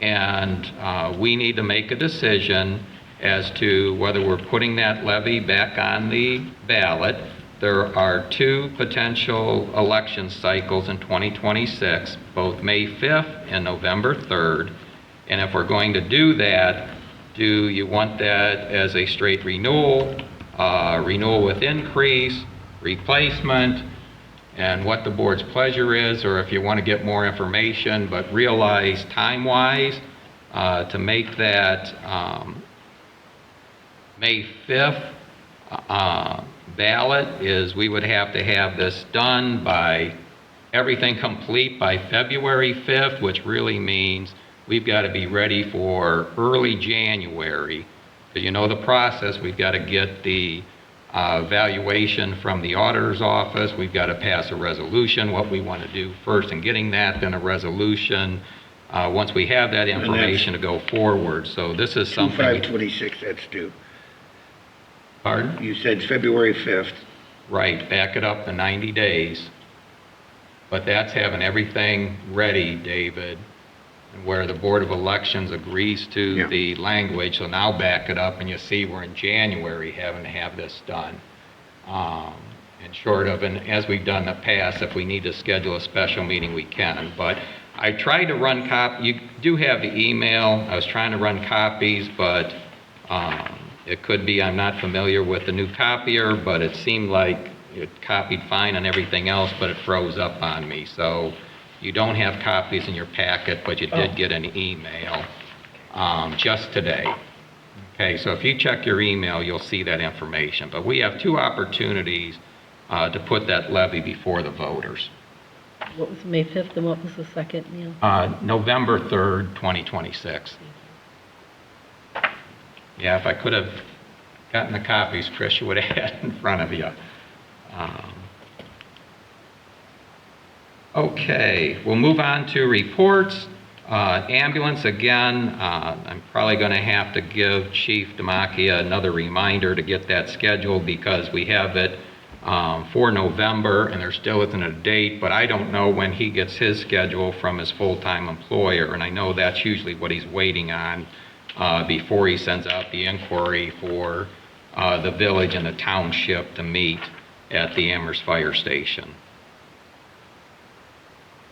And we need to make a decision as to whether we're putting that levy back on the ballot. There are 2 potential election cycles in 2026, both May 5th and November 3rd. And if we're going to do that, do you want that as a straight renewal, renewal with increase, replacement, and what the board's pleasure is, or if you want to get more information, but realize time-wise, to make that May 5th ballot is we would have to have this done by, everything complete by February 5th, which really means we've got to be ready for early January. Because you know the process, we've got to get the valuation from the auditor's office, we've got to pass a resolution, what we want to do first, and getting that, then a resolution, once we have that information to go forward. So this is something... 5/26, that's due. Pardon? You said February 5th. Right, back it up to 90 days. But that's having everything ready, David, and where the Board of Elections agrees to the language, so now back it up, and you see we're in January having to have this done. And short of, and as we've done in the past, if we need to schedule a special meeting, we can. But I tried to run you do have the email. I was trying to run copies, but it could be I'm not familiar with the new copier, but it seemed like it copied fine on everything else, but it froze up on me. So you don't have copies in your packet, but you did get an email just today. Okay, so if you check your email, you'll see that information. But we have 2 opportunities to put that levy before the voters. What was May 5th and what was the second, Neil? November 3rd, 2026. Yeah, if I could have gotten the copies, Chris, you would have had in front of you. Okay, we'll move on to reports. Ambulance, again, I'm probably going to have to give Chief Demakia another reminder to get that scheduled because we have it for November and there still isn't a date, but I don't know when he gets his schedule from his full-time employer, and I know that's usually what he's waiting on before he sends out the inquiry for the village and the township to meet at the Amherst Fire Station.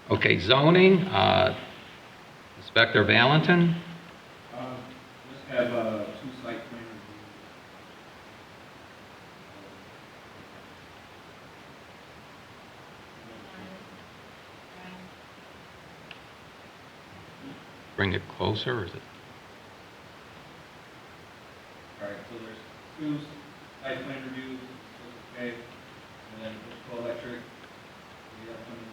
Okay, zoning, Inspector Valentin. Just have 2 site plan reviews. Bring it closer, or is it? All right, so there's 2 site plan reviews, okay, and then electrical electric, the upcoming.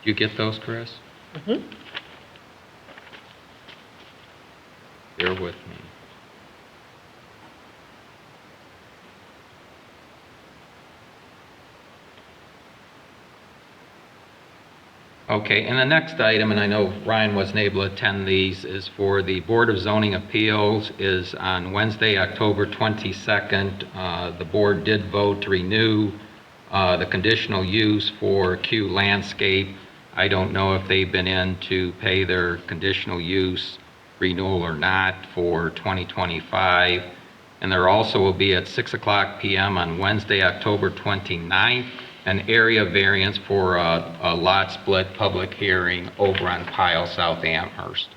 Did you get those, Chris? Mm-hmm. Bear with me. Okay, and the next item, and I know Ryan wasn't able to attend these, is for the Board of Zoning Appeals, is on Wednesday, October 22nd. The board did vote to renew the conditional use for Q Landscape. I don't know if they've been in to pay their conditional use renewal or not for 2025. And there also will be at 6:00 p.m. on Wednesday, October 29th, an area variance for a lot split public hearing over on Pile, South Amherst.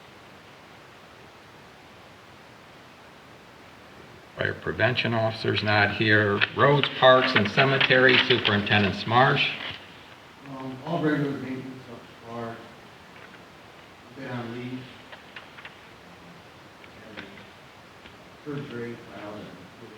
Fire prevention officer's not here. Roads, parks, and cemetery, Superintendent Smarsh. All regular maintenance up to par. Been on leave. Had a third grade file that we put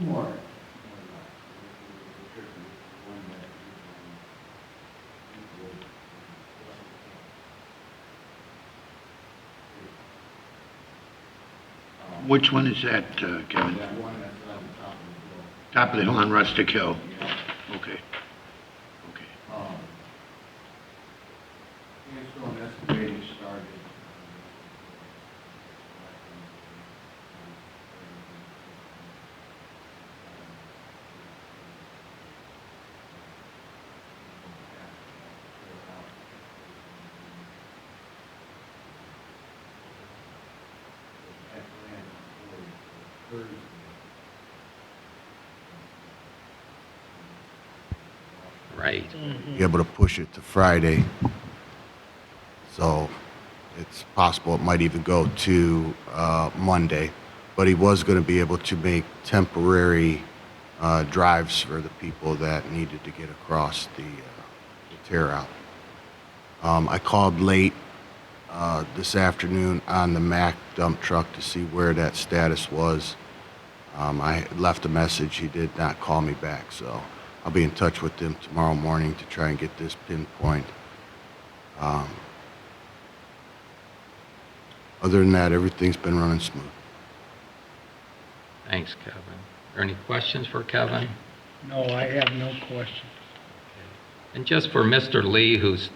in. More. Which one is that, Kevin? That one that's on the top of the hill. Top of the hill on Rustic Hill? Okay. Okay. Sandstone excavating started. Right. Be able to push it to Friday. So it's possible it might even go to Monday. But he was going to be able to make temporary drives for the people that needed to get across the tear out. I called late this afternoon on the Mack dump truck to see where that status was. I left a message. He did not call me back, so I'll be in touch with him tomorrow morning to try and get this pinpoint. Other than that, everything's been running smooth. Thanks, Kevin. Are there any questions for Kevin? No, I have no questions. And just for Mr. Lee, who's,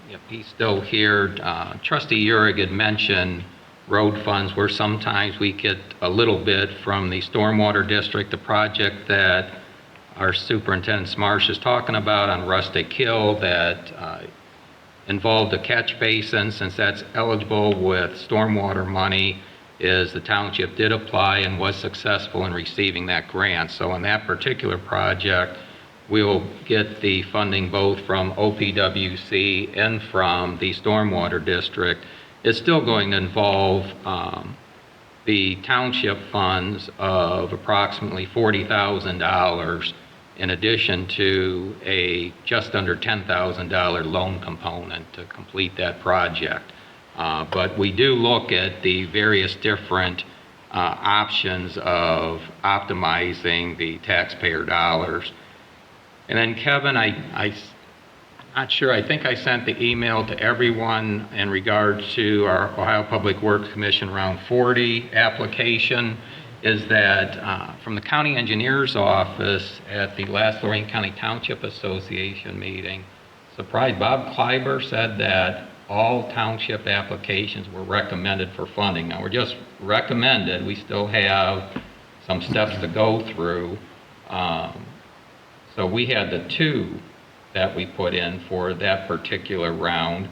if he's still here, Trustee Uhrig had mentioned road funds where sometimes we get a little bit from the Stormwater District, the project that our Superintendent Smarsh is talking about on Rustic Hill that involved a catch basin. Since that's eligible with stormwater money, is the township did apply and was successful in receiving that grant. So in that particular project, we will get the funding both from OPWC and from the Stormwater District. It's still going to involve the township funds of approximately $40,000 in addition to a just under $10,000 loan component to complete that project. But we do look at the various different options of optimizing the taxpayer dollars. And then Kevin, I'm not sure, I think I sent the email to everyone in regards to our Ohio Public Works Commission Round 40 application, is that from the county engineer's office at the last Lorraine County Township Association meeting, surprised, Bob Kleiber said that all township applications were recommended for funding. Now, we're just recommended. We still have some steps to go through. So we had the two that we put in for that particular round.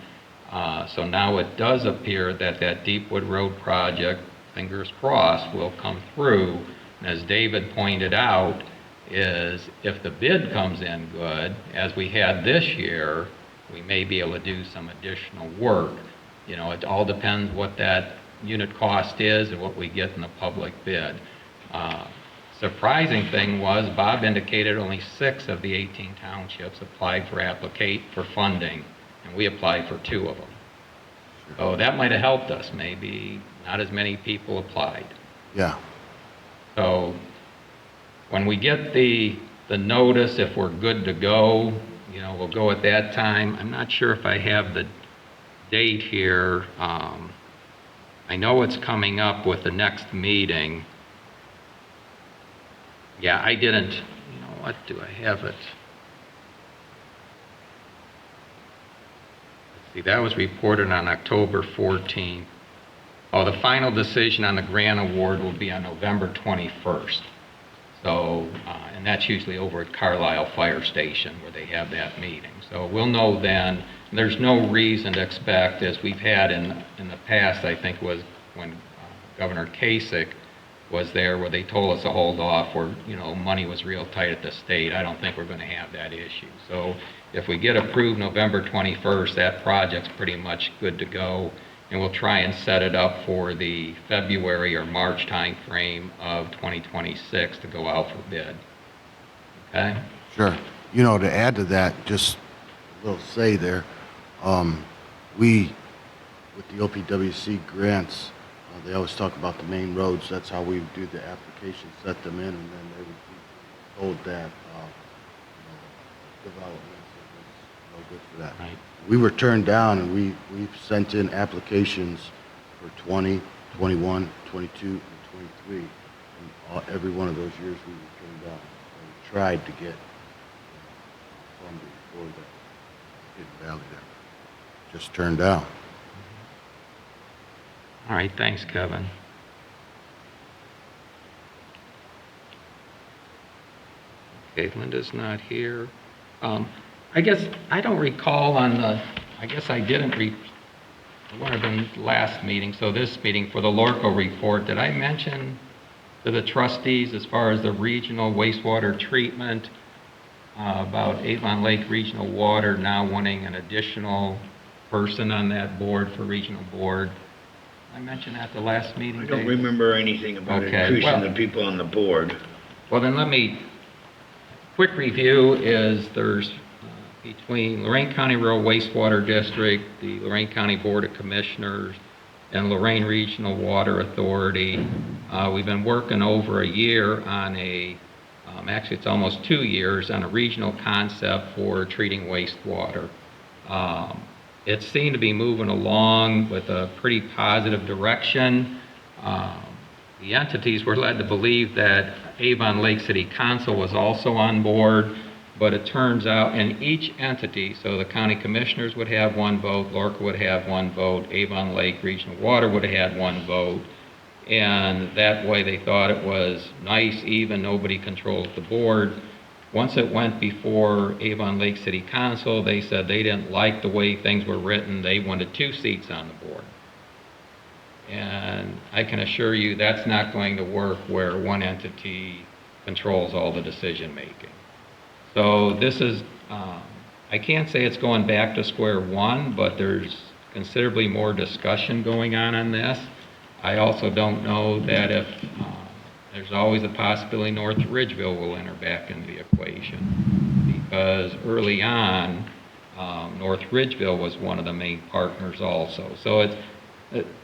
So now it does appear that that Deepwood Road project, fingers crossed, will come through. And as David pointed out, is if the bid comes in good, as we had this year, we may be able to do some additional work. You know, it all depends what that unit cost is and what we get in the public bid. Surprising thing was Bob indicated only 6 of the 18 townships applied for funding, and we applied for 2 of them. So that might have helped us. Maybe not as many people applied. Yeah. So when we get the notice, if we're good to go, you know, we'll go at that time. I'm not sure if I have the date here. I know it's coming up with the next meeting. Yeah, I didn't, you know, what do I have it? Let's see, that was reported on October 14th. Oh, the final decision on the grant award will be on November 21st. So, and that's usually over at Carlisle Fire Station where they have that meeting. So we'll know then. There's no reason to expect, as we've had in the past, I think was when Governor Kasich was there, where they told us to hold off, where, money was real tight at the state. I don't think we're going to have that issue. So if we get approved November 21st, that project's pretty much good to go, and we'll try and set it up for the February or March timeframe of 2026 to go out for bid. Okay? Sure. To add to that, just a little say there, we, with the OPWC grants, they always talk about the main roads. That's how we do the application, set them in, and then they would be told that development is no good for that. Right. We were turned down, and we've sent in applications for 20, 21, 22, and 23. And every one of those years we were turned down. And we tried to get funding for the Hidden Valley there. Just turned down. All right, thanks, Kevin. Okay, Linda's not here. I guess I don't recall I guess I didn't it would have been last meeting, so this meeting for the Lorco report, did I mention to the trustees as far as the regional wastewater treatment, about Avon Lake Regional Water now wanting an additional person on that board for regional board? I mentioned that the last meeting. I don't Dave? remember anything about increasing the people on the board. Well, then quick review is there's between Lorraine County Rural Wastewater District, the Lorraine County Board of Commissioners, and Lorraine Regional Water Authority. We've been working over a year on actually it's almost 2 years, on a regional concept for treating wastewater. It seemed to be moving along with a pretty positive direction. The entities were led to believe that Avon Lake City Council was also on board, but it turns out, and each entity, so the county commissioners would have 1 vote, Lorca would have 1 vote, Avon Lake Regional Water would have had 1 vote, and that way they thought it was nice, even, nobody controls the board. Once it went before Avon Lake City Council, they said they didn't like the way things were written. They wanted 2 seats on the board. And I can assure you that's not going to work where one entity controls all the decision making. So this is, I can't say it's going back to square one, but there's considerably more discussion going on this. I also don't know that if, there's always a possibility North Ridgeville will enter back into the equation, because early on, North Ridgeville was one of the main partners also. So it's,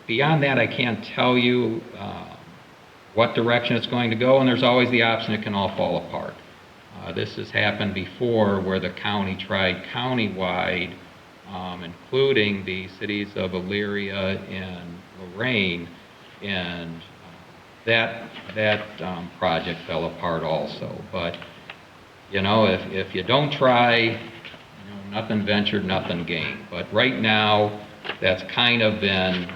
beyond that, I can't tell you what direction it's going to go, and there's always the option it can all fall apart. This has happened before where the county tried countywide, including the cities of Elyria and Lorraine, and that project fell apart also. But, if you don't try, nothing ventured, nothing gained. But right now, that's kind of been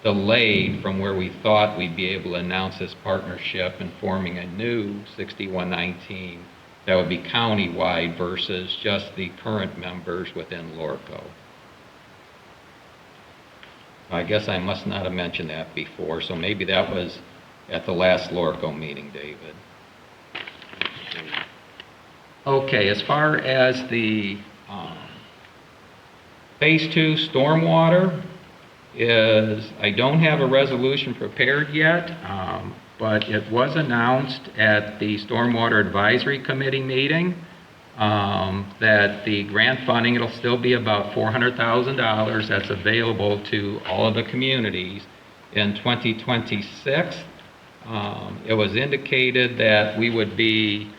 delayed from where we thought we'd be able to announce this partnership and forming a new 6119 that would be countywide versus just the current members within Lorco. I guess I must not have mentioned that before, so maybe that was at the last Lorco meeting, David. Okay, as far as the Phase 2 stormwater is, I don't have a resolution prepared yet, but it was announced at the Stormwater Advisory Committee meeting that the grant funding, it'll still be about $400,000 that's available to all of the communities in 2026. It was indicated that we would be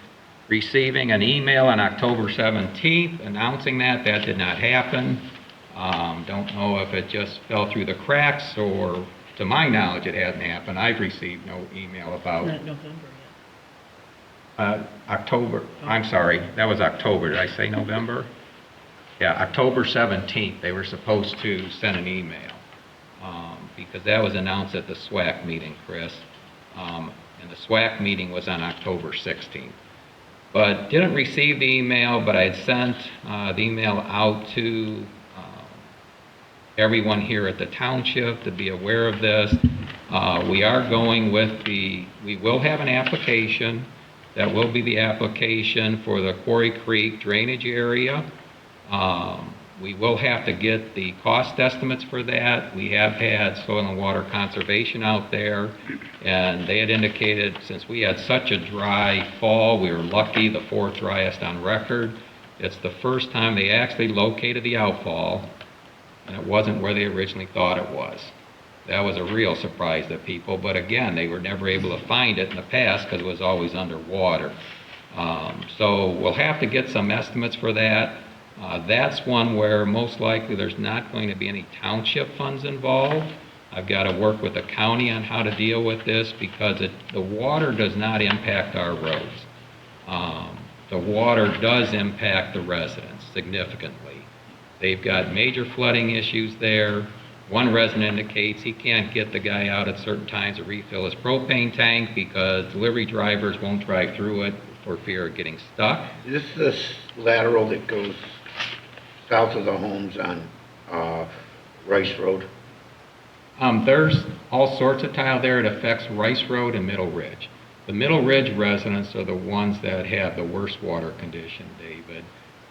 receiving an email on October 17th announcing that. That did not happen. Don't know if it just fell through the cracks, or to my knowledge it hasn't happened. I've received no email about Not November yet. October. I'm sorry, that was October. Did I say November? Yeah, October 17th they were supposed to send an email, because that was announced at the SWAC meeting, Chris. And the SWAC meeting was on October 16th. But didn't receive the email, but I had sent the email out to everyone here at the township to be aware of this. We are going with we will have an application. That will be the application for the Quarry Creek drainage area. We will have to get the cost estimates for that. We have had Soil and Water Conservation out there, and they had indicated since we had such a dry fall, we were lucky, the fourth driest on record. It's the first time they actually located the outfall, and it wasn't where they originally thought it was. That was a real surprise to people, but again, they were never able to find it in the past because it was always underwater. So we'll have to get some estimates for that. That's one where most likely there's not going to be any township funds involved. I've got to work with the county on how to deal with this because the water does not impact our roads. The water does impact the residents significantly. They've got major flooding issues there. One resident indicates he can't get the guy out at certain times to refill his propane tank because delivery drivers won't drive through it for fear of getting stuck. Is this the lateral that goes south of the homes on Rice Road? There's all sorts of tile there. It affects Rice Road and Middle Ridge. The Middle Ridge residents are the ones that have the worst water condition, David.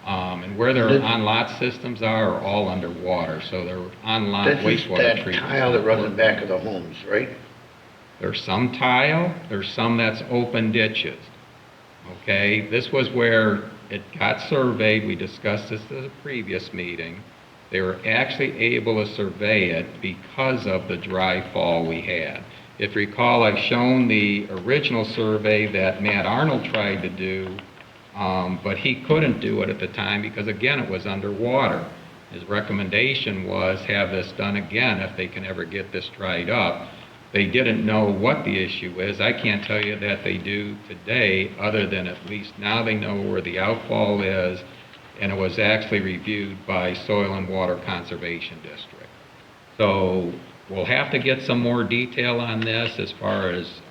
And where their on-lot systems are all underwater, so they're on-lot wastewater treatment. This is that tile that runs in back of the homes, right? There's some tile, there's some that's open ditches. Okay, this was where it got surveyed. We discussed this at a previous meeting. They were actually able to survey it because of the dry fall we had. If you recall, I've shown the original survey that Matt Arnold tried to do, but he couldn't do it at the time because, again, it was underwater. His recommendation was have this done again if they can ever get this dried up. They didn't know what the issue is. I can't tell you that they do today, other than at least now they know where the outfall is, and it was actually reviewed by Soil and Water Conservation District. So we'll have to get some more detail on this as far as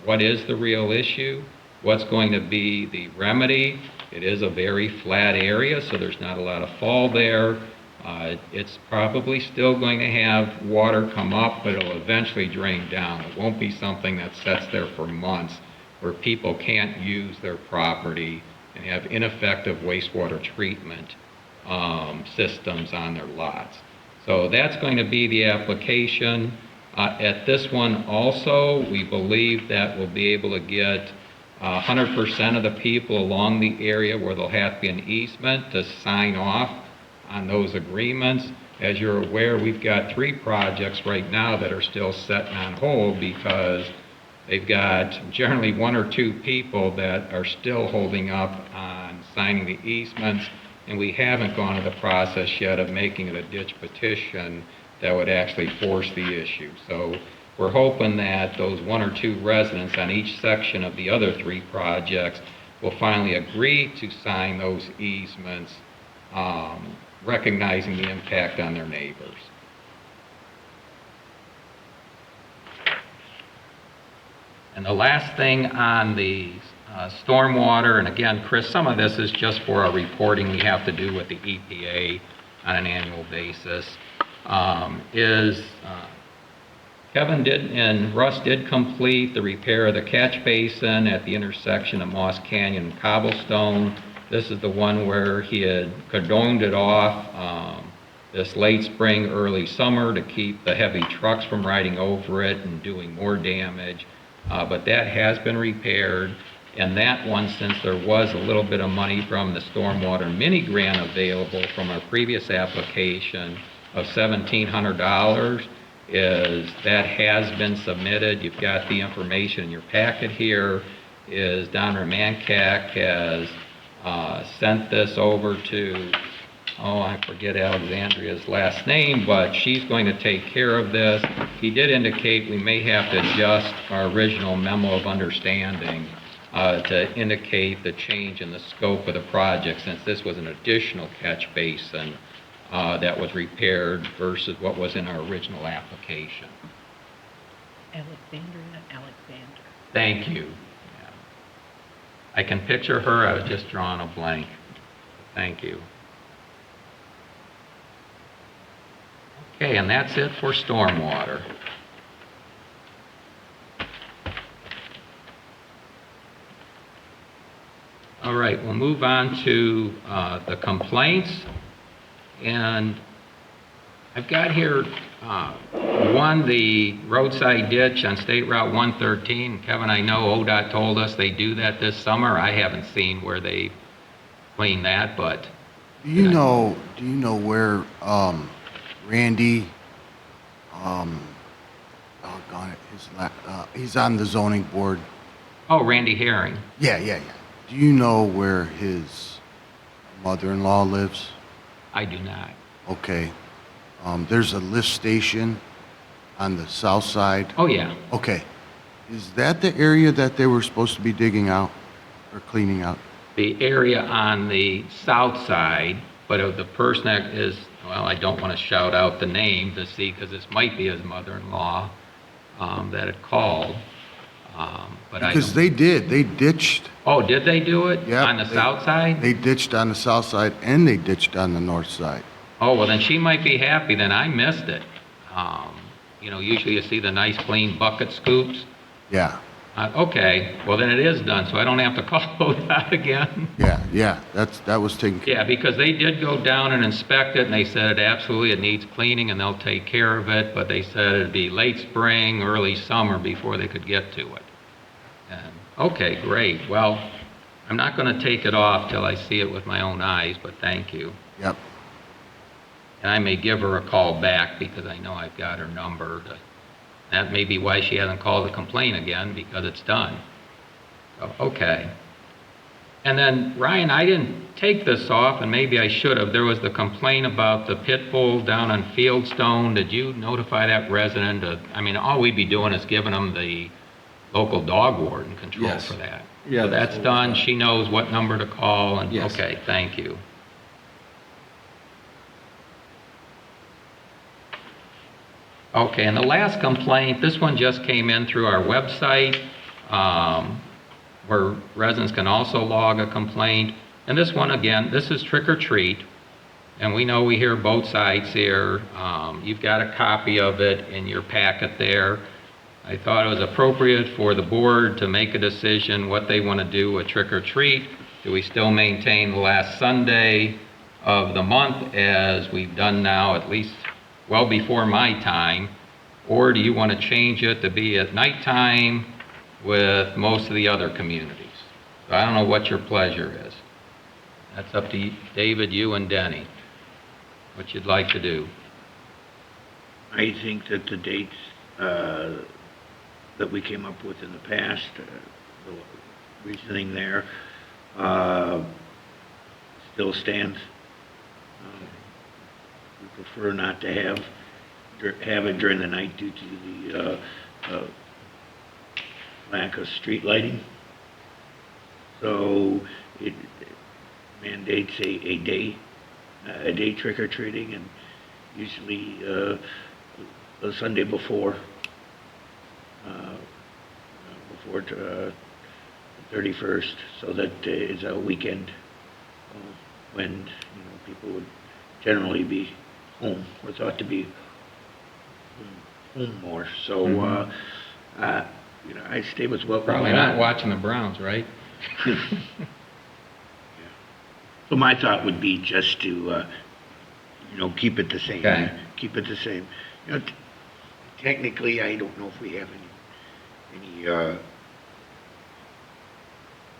what is the real issue, what's going to be the remedy. It is a very flat area, so there's not a lot of fall there. It's probably still going to have water come up, but it'll eventually drain down. It won't be something that sits there for months where people can't use their property and have ineffective wastewater treatment systems on their lots. So that's going to be the application. At this one also, we believe that we'll be able to get 100% of the people along the area where there'll have to be an easement to sign off on those agreements. As you're aware, we've got 3 projects right now that are still set on hold because they've got generally 1 or 2 people that are still holding up on signing the easements, and we haven't gone to the process yet of making it a ditch petition that would actually force the issue. So we're hoping that those 1 or 2 residents on each section of the other 3 projects will finally agree to sign those easements, recognizing the impact on their neighbors. And the last thing on the stormwater, and again, Chris, some of this is just for our reporting we have to do with the EPA on an annual basis, Kevin and Russ did complete the repair of the catch basin at the intersection of Moss Canyon and Cobblestone. This is the one where he had cordoned it off this late spring, early summer to keep the heavy trucks from riding over it and doing more damage. But that has been repaired. And that one, since there was a little bit of money from the stormwater mini grant available from our previous application of $1,700, that has been submitted. You've got the information in your packet here. Donna Mancac has sent this over to, I forget Alexandria's last name, but she's going to take care of this. He did indicate we may have to adjust our original memo of understanding to indicate the change in the scope of the project, since this was an additional catch basin that was repaired versus what was in our original application. Alexandra. Thank you. Yeah. I can picture her. I was just drawing a blank. Thank you. Okay, and that's it for stormwater. right, we'll move on to the complaints. And I've got here, one, the roadside ditch on State Route 113. Kevin, I know ODOT told us they do that this summer. I haven't seen where they clean that, but Do you know where, Randy, doggone it, he's on the zoning board. oh, Randy Herring. Yeah. Do you know where his mother-in-law lives? I do not. Okay. There's a lift station on the south side. Oh, yeah. Okay. Is that the area that they were supposed to be digging out or cleaning out? The area on the south side, but of the person that is, well, I don't want to shout out the name to see, because this might be his mother-in-law that had called. But Because they ditched. Oh, did they do it? Yeah. On the south side? They ditched on the south side and they ditched on the north side. Oh, well, then she might be happy, then I missed it. Usually you see the nice clean bucket scoops. Yeah. Okay, well, then it is done, so I don't have to call that again. Yeah, that was taken care Yeah, because they did go down and inspect it, and they said it needs cleaning, and they'll take care of it, but they said it'd be late spring, early summer before they could get to it. And, okay, great. Well, I'm not going to take it off till I see it with my own eyes, but thank you. Yep. And I may give her a call back, because I know I've got her number. That may be why she hasn't called to complain again, because it's done. So, okay. And then, Ryan, I didn't take this off, and maybe I should have. There was the complaint about the pit bull down on Fieldstone. Did you notify that resident? All we'd be doing is giving them the local dog warden control Yes. for that. Yeah, So that's done. She knows what number to call, and, Yes. okay, thank you. Okay, and the last complaint, this one just came in through our website, where residents can also log a complaint. And this one, again, this is trick or treat, and we know we hear both sides here. You've got a copy of it in your packet there. I thought it was appropriate for the board to make a decision what they want to do with trick or treat. Do we still maintain the last Sunday of the month, as we've done now, at least well before my time, or do you want to change it to be at nighttime with most of the other communities? So I don't know what your pleasure is. That's up to you, David, you and Denny, what you'd like to do. I think that the dates that we came up with in the past, the reasoning there, still stands. We prefer not to have it during the night due to the lack of street lighting. So it mandates a day trick or treating, and usually the Sunday before 31st, so that is a weekend when people would generally be home, or thought to be home more. So I stay with what Probably not watching the Browns, right? So my thought would be just to keep it the same. Okay. Keep it the same. Technically, I don't know if we have any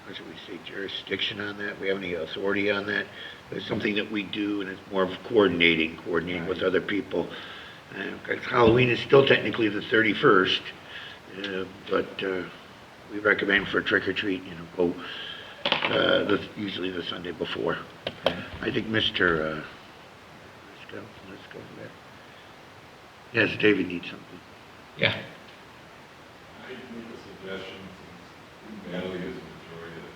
how should we say, jurisdiction on that. We have any authority on that. It's something that we do, and it's more of coordinating with other people. Halloween is still technically the 31st, but we recommend for trick or treat, go usually the Sunday before. Okay. I think Mr. Let's go for that. Yes, David needs something. Yeah. I make a suggestion, since Natalie is the majority of the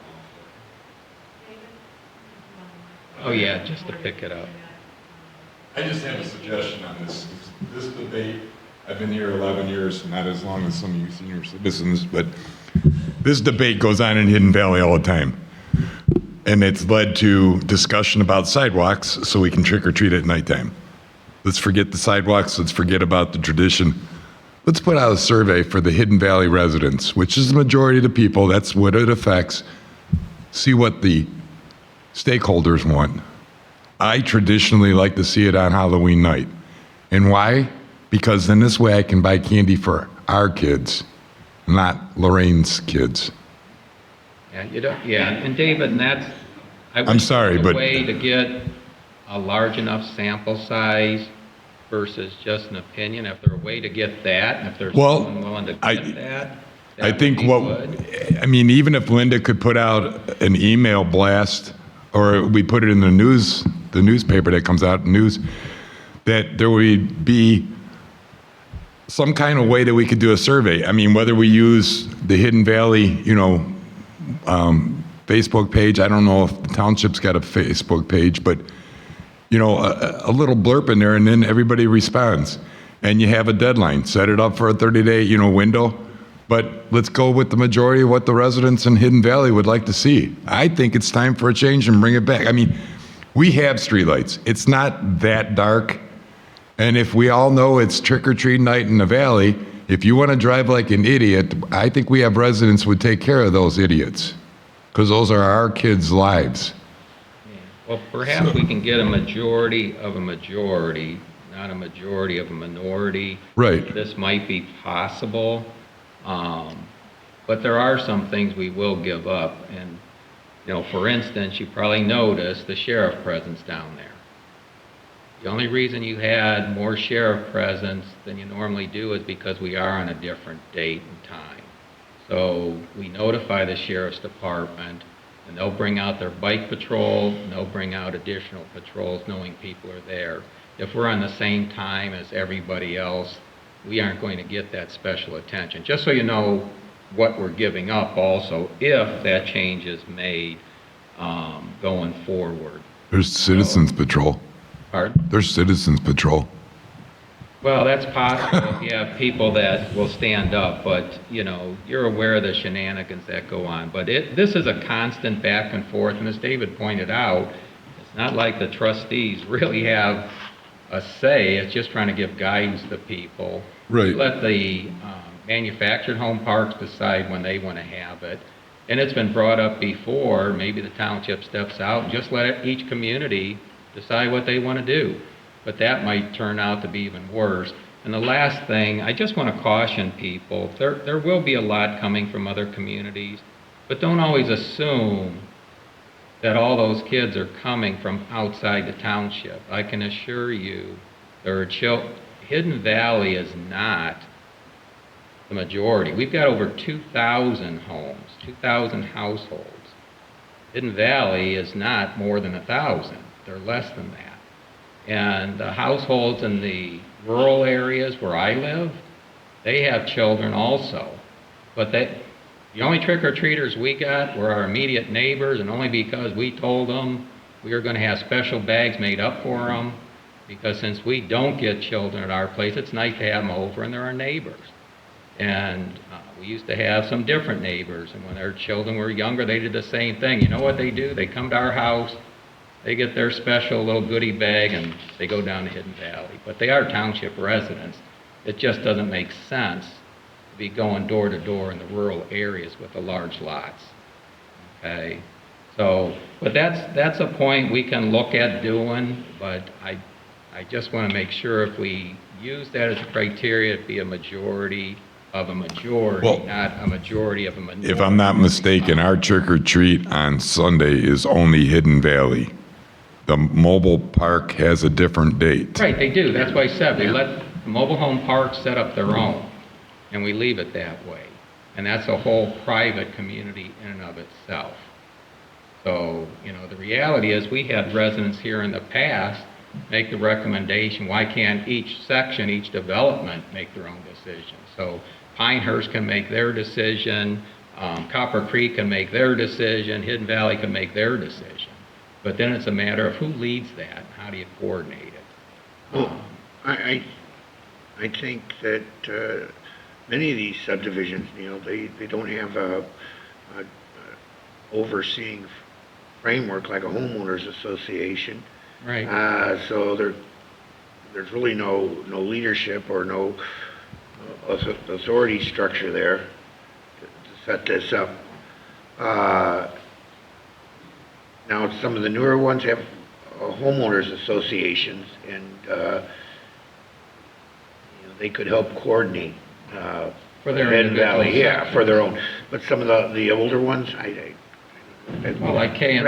council. Oh, yeah, just to pick it up. I just have a suggestion on this. This debate, I've been here 11 years, not as long as some of you senior citizens, but this debate goes on in Hidden Valley all the time. And it's led to discussion about sidewalks so we can trick or treat at nighttime. Let's forget the sidewalks, let's forget about the tradition. Let's put out a survey for the Hidden Valley residents, which is the majority of the people, that's what it affects. see what the stakeholders want. I traditionally like to see it on Halloween night. And why? Because in this way I can buy candy for our kids, not Lorraine's kids. Yeah, you don't, yeah, and David, and that's, I I'm wish sorry, there was but- a way to get a large enough sample size versus just an opinion, if there's a way to get that, and if there's Well, someone willing to I- get that I would think be what, good. I mean, even if Linda could put out an email blast, or we put it in the news, the newspaper that comes out, news, that there would be some kind of way that we could do a survey. I mean, whether we use the Hidden Valley, Facebook page, I don't know if the township's got a Facebook page, but, a little blurb in there, and then everybody responds. And you have a deadline, set it up for a 30-day, window. But let's go with the majority of what the residents in Hidden Valley would like to see. I think it's time for a change and bring it back. I mean, we have streetlights. It's not that dark. And if we all know it's trick-or-treat night in the valley, if you want to drive like an idiot, I think we have residents who would take care of those idiots, because those are our kids' lives. Well, perhaps we can get a majority of a majority, not a majority of a minority. Right. This might be possible, but there are some things we will give up. And, for instance, you probably noticed the sheriff presence down there. The only reason you had more sheriff presence than you normally do is because we are on a different date and time. So we notify the sheriff's department, and they'll bring out their bike patrol, and they'll bring out additional patrols knowing people are there. If we're on the same time as everybody else, we aren't going to get that special attention. Just so you know what we're giving up also, if that change is made going forward. There's Citizens Patrol. Pardon? There's Citizens Patrol. Well, that's possible if you have people that will stand up, but, you're aware of the shenanigans that go on. But this is a constant back and forth, and as David pointed out, it's not like the trustees really have a say. It's just trying to give guidance to people. Right. Let the manufactured home parks decide when they want to have it. And it's been brought up before, maybe the township steps out and just let each community decide what they want to do. But that might turn out to be even worse. And the last thing, I just want to caution people, there will be a lot coming from other communities, but don't always assume that all those kids are coming from outside the township. I can assure you, there are Hidden Valley is not the majority. We've got over 2,000 homes, 2,000 households. Hidden Valley is not more than 1,000. They're less than that. And the households in the rural areas where I live, they have children also. But the only trick-or-treaters we got were our immediate neighbors, and only because we told them we were going to have special bags made up for them, because since we don't get children at our place, it's nice to have them over, and they're our neighbors. And we used to have some different neighbors, and when their children were younger, they did the same thing. You know what they do? They come to our house, they get their special little goodie bag, and they go down to Hidden Valley. But they are township residents. It just doesn't make sense to be going door to door in the rural areas with the large lots. Okay? So, but that's a point we can look at doing, but I just want to make sure if we use that as a criteria, it'd be a majority of a majority, Well, not a majority of a minority. If I'm not mistaken, our trick or treat on Sunday is only Hidden Valley. The mobile park has a different date. Right, they do. That's why I said we let the mobile home parks set up their own, and we leave it that way. And that's a whole private community in and of itself. So, the reality is we had residents here in the past make the recommendation, why can't each section, each development make their own decision? So Pinehurst can make their decision, Copper Creek can make their decision, Hidden Valley can make their decision. But then it's a matter of who leads that, and how do you coordinate it? Well, I think that many of these subdivisions, they don't have a overseeing framework like a homeowners association. Right. So there's really no leadership or no authority structure there to set this up. Now, some of the newer ones have homeowners associations, and they could help coordinate. For their Hidden Valley, individuals. yeah, for their own. But some of the older ones, Well, like K and-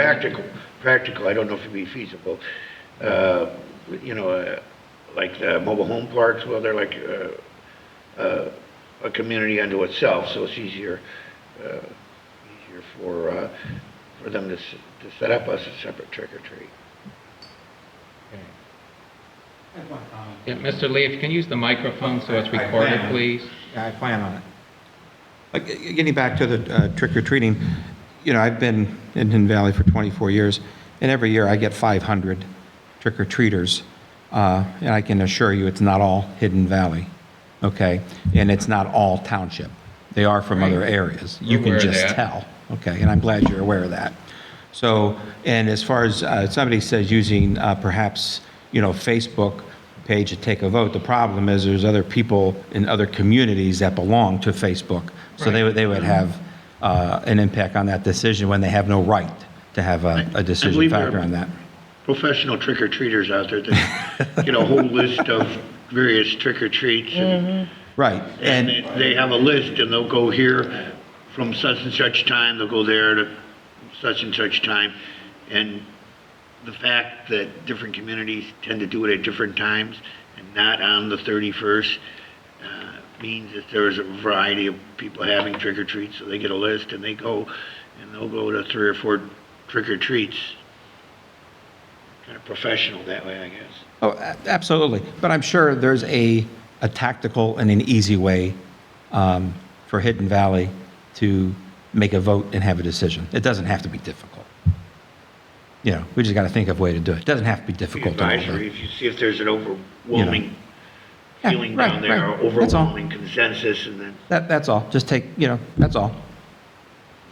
practical, I don't know if it'd be feasible. Like the mobile home parks, well, they're like a community unto itself, so it's easier for them to set up a separate trick or treat. I have one comment. Yeah, Mr. Lee, if you can use the microphone so it's recorded, please. Yeah, I plan on it. Like, getting back to the trick or treating, I've been in Hidden Valley for 24 years, and every year I get 500 trick or treaters, and I can assure you it's not all Hidden Valley, okay? And it's not all township. They are from other areas. You We're can aware of just that. tell, okay? And I'm glad you're aware of that. So, and as far as somebody says using perhaps, Facebook page to take a vote, the problem is there's other people in other communities that belong to Facebook. So they would have an impact on that decision when they have no right to have a decision believe there factor are on that. Professional trick-or-treaters out there that get a whole list of various trick-or-treats. And Right. and And they have a list, and they'll go here from such and such time, they'll go there to such and such time. And the fact that different communities tend to do it at different times and not on the 31st means that there's a variety of people having trick-or-treats, so they get a list and they go, and they'll go to 3 or 4 trick-or-treats. Kind of professional that way, I guess. Oh, absolutely. But I'm sure there's a tactical and an easy way for Hidden Valley to make a vote and have a decision. It doesn't have to be difficult. We just got to think of a way to do it. It doesn't have to be difficult to Advisory, if you see if there's an overwhelming Yeah, feeling right, down there, or right. That's all. overwhelming consensus, and then That's all. Just take, that's all.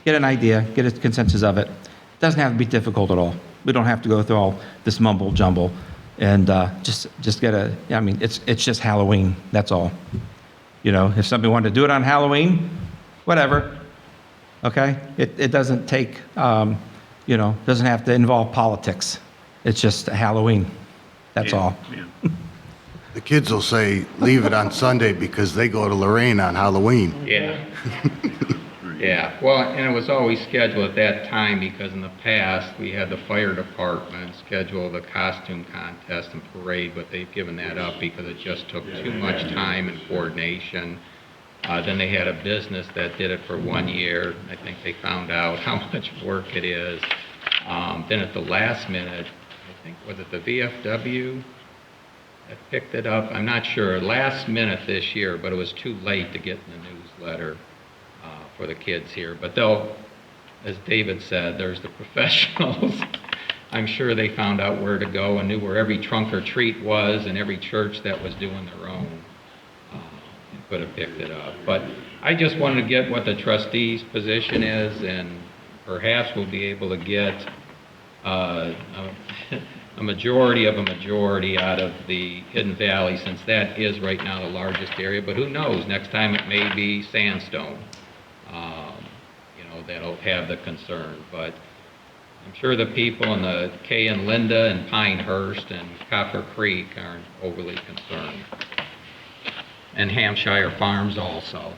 Get an idea, get a consensus of it. It doesn't have to be difficult at all. We don't have to go through all this mumble jumble. And just get it's just Halloween, that's all. If somebody wanted to do it on Halloween, whatever, okay? It doesn't take, doesn't have to involve politics. It's just Halloween, that's all. Yeah. The kids will say, leave it on Sunday because they go to Lorraine on Halloween. Yeah. Yeah, well, and it was always scheduled at that time because in the past, we had the fire department schedule the costume contest and parade, but they've given that up because it just took too much time and coordination. Then they had a business that did it for 1 year. I think they found out how much work it is. Then at the last minute, I think, was it the VFW that picked it up? I'm not sure. Last minute this year, but it was too late to get in the newsletter for the kids here. But they'll, as David said, there's the professionals. I'm sure they found out where to go and knew where every trunk or treat was, and every church that was doing their own could have picked it up. But I just wanted to get what the trustees' position is, and perhaps we'll be able to get a majority of a majority out of the Hidden Valley, since that is right now the largest area. But who knows? Next time it may be Sandstone. That'll have the concern. But I'm sure the people in the Kay and Linda and Pinehurst and Copper Creek aren't overly concerned. And Hampshire Farms also.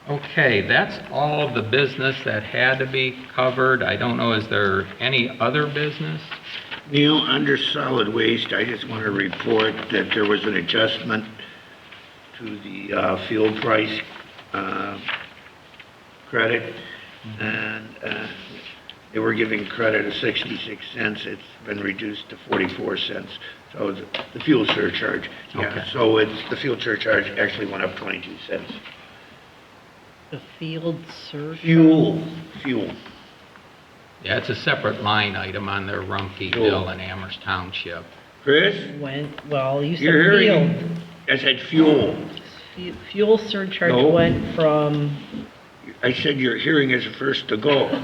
Okay, that's all of the business that had to be covered. I don't know, is there any other business? Neil, under solid waste, I just want to report that there was an adjustment to the fuel price credit, and they were giving credit of 66 cents. It's been reduced to 44 cents. So the fuel surcharge, yeah. Okay. So the fuel surcharge actually went up 22 cents. The field search. Fuel. Yeah, it's a separate line item on their Rumpke bill in Amherst Township. Chris, You said you're field. hearing? I said fuel. Fuel surcharge No. went from I said your hearing is the first to go.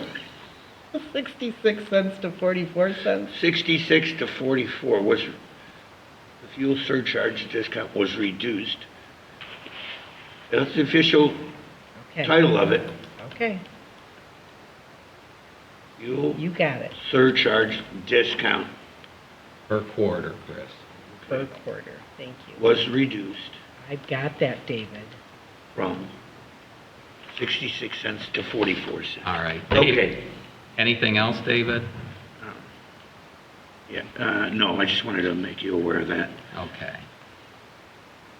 66 cents to 44 cents. 66 to 44 was, the fuel surcharge discount was reduced. That's the official Okay. title of it. Okay, Fuel you got it, surcharge discount Per quarter, Chris. per quarter, thank you. was reduced I've got that, David. from 66 cents to 44 cents. All right. Okay. Anything else, David? Yeah, no, I just wanted to make you aware of that. Okay.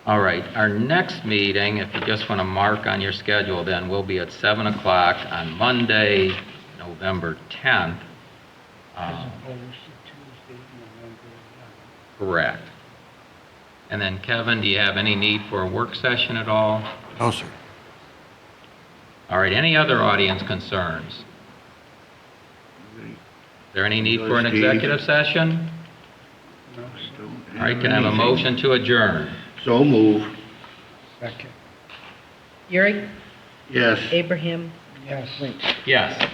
All right, our next meeting, if you just want to mark on your schedule, then will be at 7 o'clock on Monday, November 10th. Correct. And then Kevin, do you have any need for a work session at all? No, sir. All right, any other audience concerns? Is there any need for an executive session? All right, can I have a motion to adjourn? So move. Urick, Yes. Abraham, Lynch. Yes.